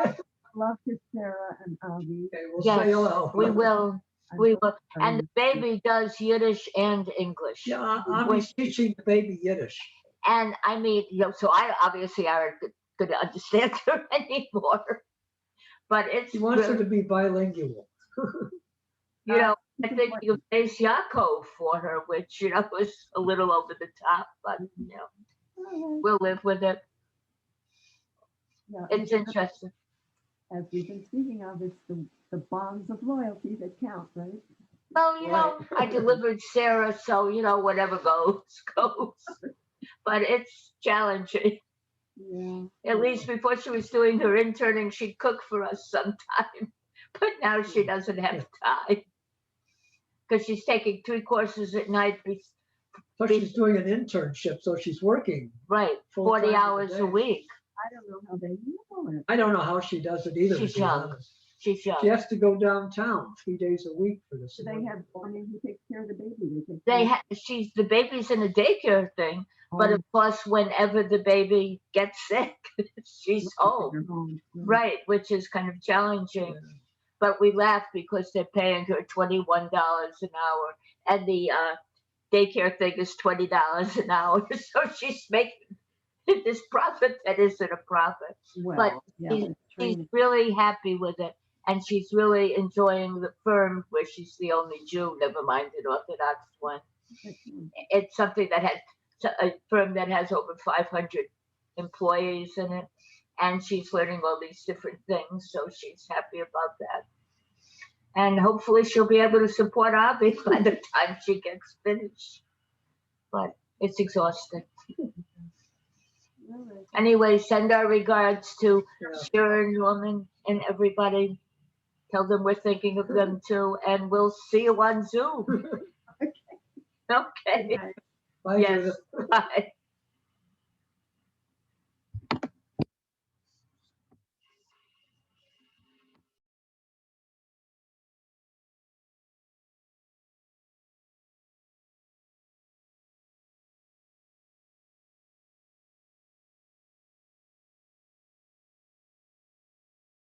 Love to Sarah and Avi. Okay, we'll Yes, say hello. we will. I'm We so will. And the sorry. baby does Yiddish and English. Yeah, I'm teaching the baby Yiddish. And I mean, so I obviously aren't going to understand her anymore. But it's He wants her really, to be bilingual. I think you raised Yaakov for her, which, was a little over the top, but, we'll live with it. Yeah, It's interesting. as we've been speaking of, it's the bonds of loyalty that count, right? Well, I delivered Sarah, so, whatever goes, goes. But it's challenging. Yeah. At least before she was doing her interning, she'd cook for us sometime. But now she doesn't have time. Because she's taking 3 courses at night. So she's doing an internship, so she's working. Right, Full 40 time hours a a day. week. I don't know how they do it. I don't know how she does it either, She's to be young. honest. She's young. She has to go downtown 3 days a week for this. Do they have who takes care of the baby? The baby's in a daycare thing, but of course, whenever the baby gets sick, she's home. Right, which is kind of challenging. Yeah. But we laugh because they're paying her $21 an hour, and the daycare thing is $20 an hour. So she's making this profit that isn't a profit. But she's really happy with it, and she's really enjoying the firm where she's the only Jew, never mind an Orthodox one. It's something that has a firm that has over 500 employees in it, and she's learning all these different things, so she's happy about that. And hopefully she'll be able to support Avi by the time she gets finished. But it's exhausting. Anyway, send our regards to Sharon, Norman, and everybody. Tell them we're thinking of them too, and we'll see you on Zoom. Okay. Bye, Yes. Judith. Bye.